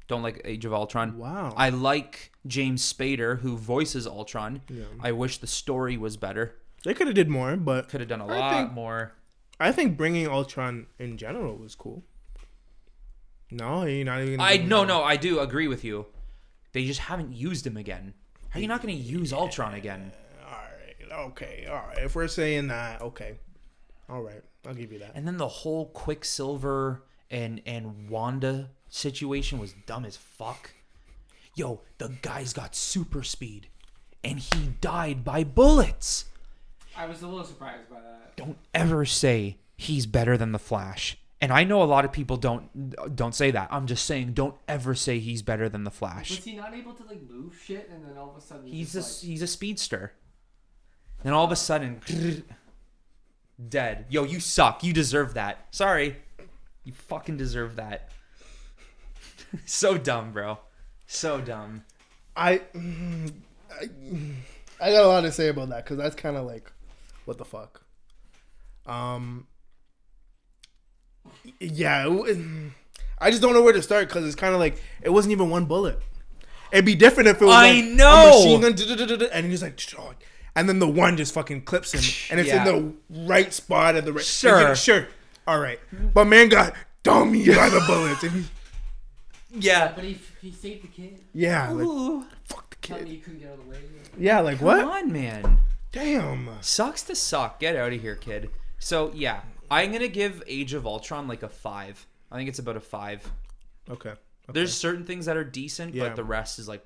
Don't like Age of Ultron. Wow. I like James Spader, who voices Ultron. Yeah. I wish the story was better. They could have did more, but Could have done a I lot think- more. I think bringing Ultron in general was cool. No, you're not even. No, I do agree with you. They just haven't used him again. How are you not going to use Ultron again? All right. Okay. All right. If we're saying that, okay. All right. I'll give you that. And then the whole Quicksilver and Wanda situation was dumb as fuck. Yo, the guy's got super speed, and he died by bullets. I was a little surprised by that. Don't ever say he's better than the Flash. And I know a lot of people don't say that. I'm just saying, don't ever say he's better than the Flash. Was he not able to like move shit, and then all of a sudden He's just, a speedster. Then all of a sudden, dead. Yo, you suck. You deserve that. Sorry, you fucking deserve that. So dumb, bro. So dumb. I got a lot to say about that because that's kind of like, what the fuck. Yeah, I just don't know where to start because it's kind of like it wasn't even one bullet. It'd be different if it was I like know. a machine gun, and he's like, and then the one just fucking clips him, and it's Yeah. in the right spot at the right. Sure. Sure, all right. But man got dummy by the bullets, and Yeah. but he saved the kid. yeah, like Ooh. fuck the Tell me kid. you couldn't get out of the way. Yeah, like Come what? on, man. Damn. Sucks to suck. Get out of here, kid. So yeah, I'm gonna give Age of Ultron like a 5. I think it's about a 5. Okay. There's certain things that are decent, Yeah. but the rest is like,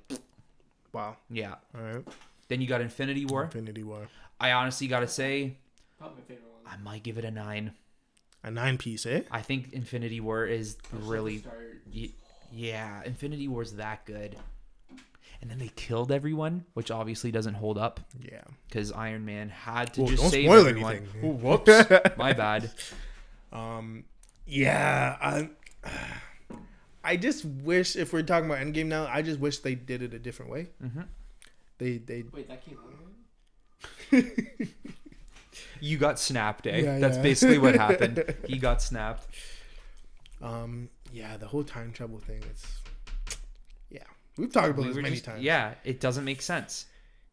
Wow. yeah. All right. Then you got Infinity War. Infinity War. I honestly gotta say, Probably my favorite one. I might give it a 9. A 9-piece, eh? I think Infinity War is really, Start. yeah, Infinity War's that good. And then they killed everyone, which obviously doesn't hold up Yeah. because Iron Man had to Well, just don't save spoil everyone. anything. Ooh, whoops, my bad. Yeah. I just wish, if we're talking about Endgame now, I just wish they did it a different way. Mm-hmm. They. Wait, that came out already? You got snapped, eh? Yeah, That's yeah. basically what happened. He got snapped. Yeah, the whole time travel thing. Yeah, we've talked about this many times. Yeah, it doesn't make sense.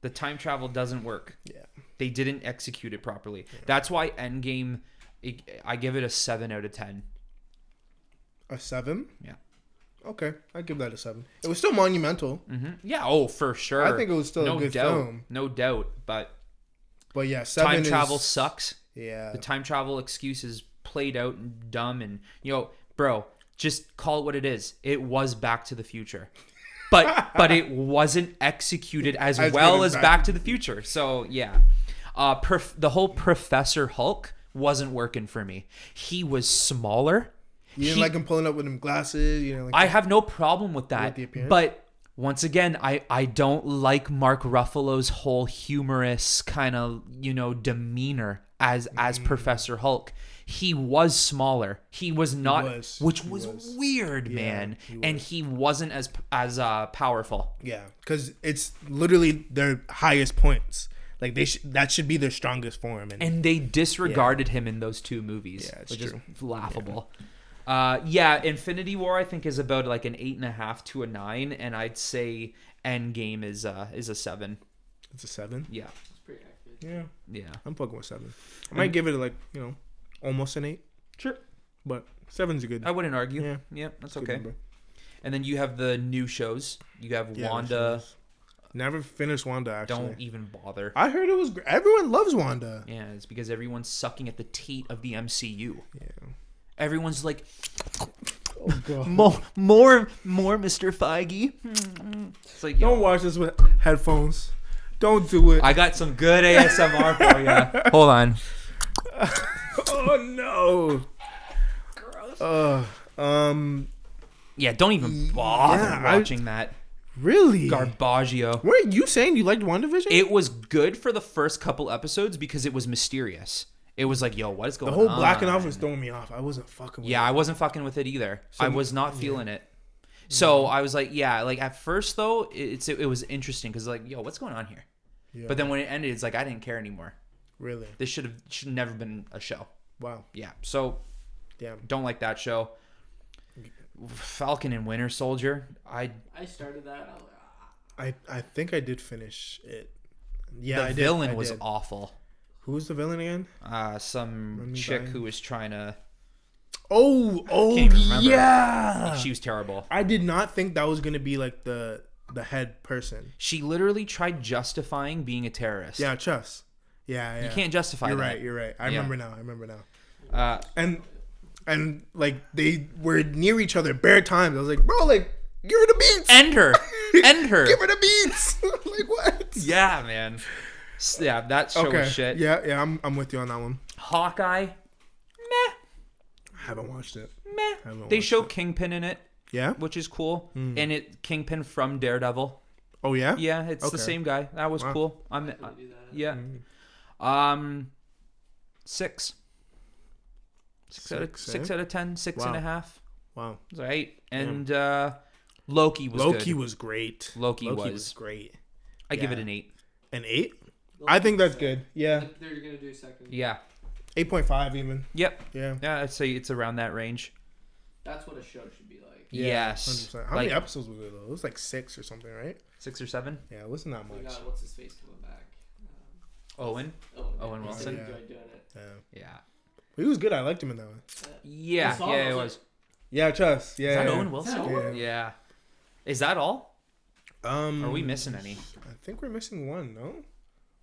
The time travel doesn't work. Yeah. They didn't execute it properly. Yeah. That's why Endgame, I give it a 7 out of 10. A 7? Yeah. Okay, I'd give that a 7. It was still monumental. Mm-hmm. Yeah, oh, for sure. I think it was still a good film. No doubt, but yeah, 7 time travel sucks. Yeah. The time travel excuse is played out and dumb, and, bro, just call it what it is. It was Back to the Future. But it wasn't executed as well as Back to the Future. So, yeah. The whole Professor Hulk wasn't working for me. He was smaller. You didn't like him pulling up with them glasses? You know, I have no problem with that. But once again, I don't like Mark Ruffalo's whole humorous kind of, demeanor as Professor Hulk. He was smaller. He was not, which was weird, man. And he wasn't as powerful. Yeah, because it's literally their highest points. Like that should be their strongest form. And they disregarded him in those 2 movies, which is laughable. Infinity War I think is about like an 8.5 to a 9, and I'd say Endgame is a 7. It's a 7. Yeah, it's pretty accurate. Yeah. I'm fucking with 7. I might give it almost an 8. Sure, but 7's a good. I wouldn't argue. Yeah, that's okay. Number. And then you have the new shows. You have Wanda. Never finished Wanda, actually. Don't even bother. I heard it was great. Everyone loves Wanda. Yeah, it's because everyone's sucking at the teat of the MCU. Yeah. Everyone's like, oh god, more Mr. Feige. It's like, don't watch this with headphones. Don't do it. I got some good ASMR for you. Hold on. Oh no. Gross. Yeah, don't even bother watching that. Really? Garbaggio. What are you saying? You liked WandaVision? It was good for the first couple episodes because it was mysterious. It was like, yo, what is going on? The whole blacking off was throwing me off. I wasn't fucking with it. Yeah, I wasn't fucking with it either. I was not feeling it. So I was like, at first though, it was interesting because like, yo, what's going on here? Yeah. But then when it ended, it's like I didn't care anymore. Really? This should never been a show. Wow. Yeah. So, don't like that show. Falcon and Winter Soldier. I started that. I think I did finish it. Yeah, the villain was awful. Who was the villain again? Some chick who was trying to. Oh, yeah. She was terrible. I did not think that was gonna be like the head person. She literally tried justifying being a terrorist. Yeah, chess. Yeah. You can't justify that. You're right. I remember now. And like they were near each other bare times. I was like, bro, like give her the beats. End her. Give her the beats. Like what? Yeah, man. Yeah, that show was shit. Yeah, I'm with you on that one. Hawkeye, meh. I haven't watched it. Meh. They show Kingpin in it. Yeah, which is cool. And it Kingpin from Daredevil. Oh yeah. Yeah, it's the same guy. That was cool. Yeah. 6. 6 out of 10. 6.5. Wow. It's all right. And Loki was good. Was great. Loki was great. I give it an 8. An 8? I think that's good. Yeah. They're gonna do second. Yeah. 8.5 even. Yep. Yeah. Yeah, I'd say it's around that range. That's what a show should be like. Yeah, yes. 100%. How many episodes was it though? It was like 6 or something, right? 6 or 7? Yeah, it wasn't that much. What's his face coming back? Owen Wilson. Doing it. Yeah. He was good. I liked him in that one. Yeah, it was. Yeah, trust. Yeah. Is that Owen Wilson? Yeah. Is that all? Are we missing any? I think we're missing one. No,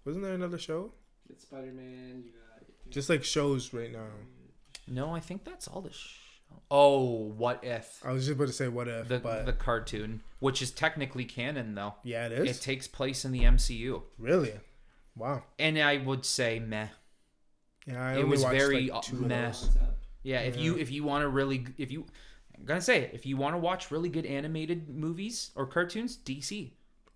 wasn't there another show? It's Spider-Man. You got Just like shows right now. No, I think that's all the Oh, What If? I was just about to say What If, but the cartoon, which is technically canon though. yeah, it is. It takes place in the MCU. Really? Wow. And I would say meh. Yeah, It was very two of meh. those. Yeah, if you want to really I'm gonna say it, if you want to watch really good animated movies or cartoons, DC.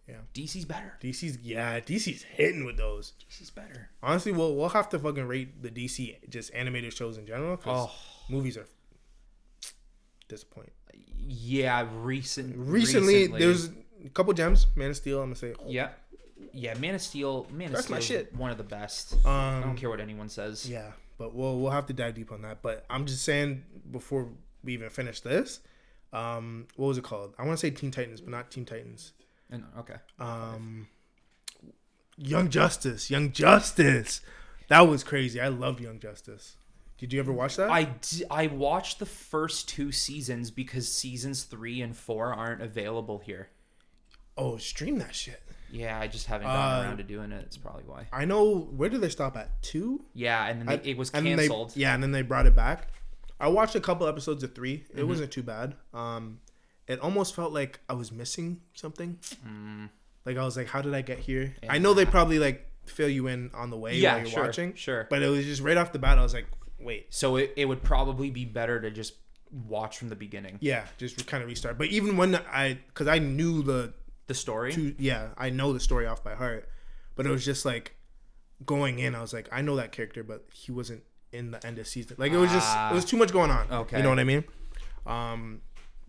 Yeah. DC's better. DC's hitting with those. DC's better. Honestly, we'll have to fucking rate the DC just animated shows in general because movies are disappointing. Yeah, Recently there's a couple gems. Man of Steel, I'm gonna say. Yeah, Man of Steel. That's my shit. One of the best. I don't care what anyone says. Yeah, but we'll have to dive deep on that. But I'm just saying before we even finish this, what was it called? I want to say Teen Titans, but not Teen Titans. Okay. Young Justice. That was crazy. I loved Young Justice. Did you ever watch that? I watched the first 2 seasons because seasons 3 and 4 aren't available here. Oh, stream that shit. Yeah, I just haven't gotten around to doing it. That's probably why. I know. Where did they stop at? 2? Yeah, and then it was canceled. And then they brought it back. I watched a couple episodes of 3. It wasn't too bad. It almost felt like I was missing something. Like I was like, how did I get here? Yeah. I know they probably like fill you in on the way while you're watching. Sure. But it was just right off the bat. I was like, wait. So it would probably be better to just watch from the beginning. Yeah, just kind of restart. But even when because I knew the story. I know the story off by heart. But it was just like going in. I was like, I know that character, but he wasn't in the end of season. Like it was too much going on. Okay. You know what I mean?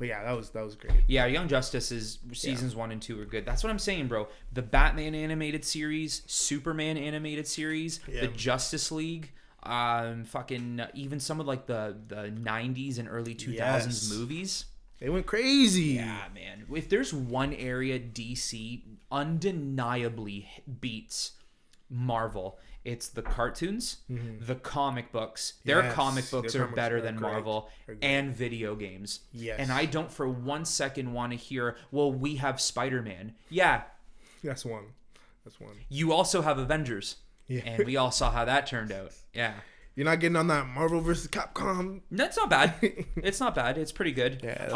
But yeah, that was great. Yeah, Young Justice is seasons 1 and 2 are good. That's what I'm saying, bro. The Batman animated series, Superman animated series, the Justice League, fucking even some of like the 90s and early 2000s movies. They went crazy. Yeah, man. If there's one area DC undeniably beats Marvel, it's the cartoons, the comic books. Their comic books are better than Marvel, and video games. Yes. And I don't for one second want to hear, well, we have Spider-Man. Yeah. That's one. You also have Avengers. Yeah. And we all saw how that turned out. Yeah. You're not getting on that Marvel versus Capcom. That's not bad. It's not bad. It's pretty good. Yeah,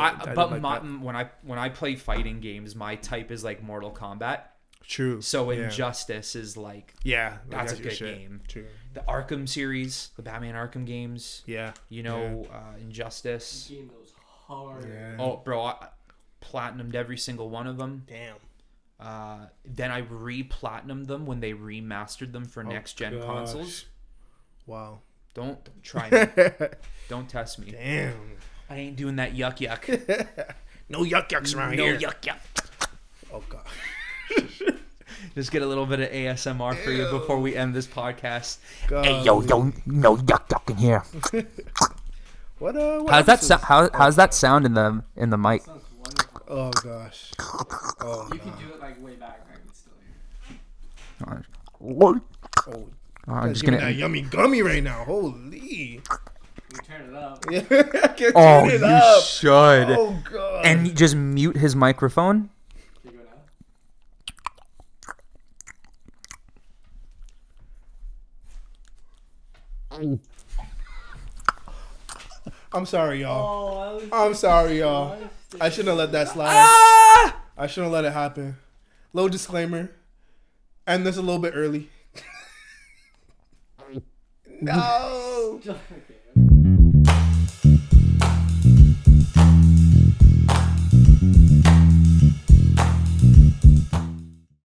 when I play fighting games, my type is like Mortal Kombat. True. So Injustice is like that's a good game. True. The Arkham series, the Batman Arkham games. Yeah. Injustice. The game goes hard. Yeah. Oh, bro, I platinumed every single one of them. Damn. Then I re-platinumed them when they remastered them for next gen consoles. Wow. Don't try me. Don't test me. Damn. I ain't doing that yuck. No yucks around here. No yuck. Oh god. Just get a little bit of ASMR for you before we end this podcast. God. Hey, yo, no yuck in here. What how's that sound in the mic? Sounds wonderful. Oh gosh. Oh. You can do it like way back. I can still hear. What? Oh. I'm just gonna that yummy gummy right now. Holy. You turn it up. Yeah, I can turn it up. You should. Oh god. And just mute his microphone. Can you go now? I'm sorry, y'all. Oh, I'm sorry, y'all. I shouldn't have let that slide. I shouldn't have let it happen. Low disclaimer. End this a little bit early. No. Okay.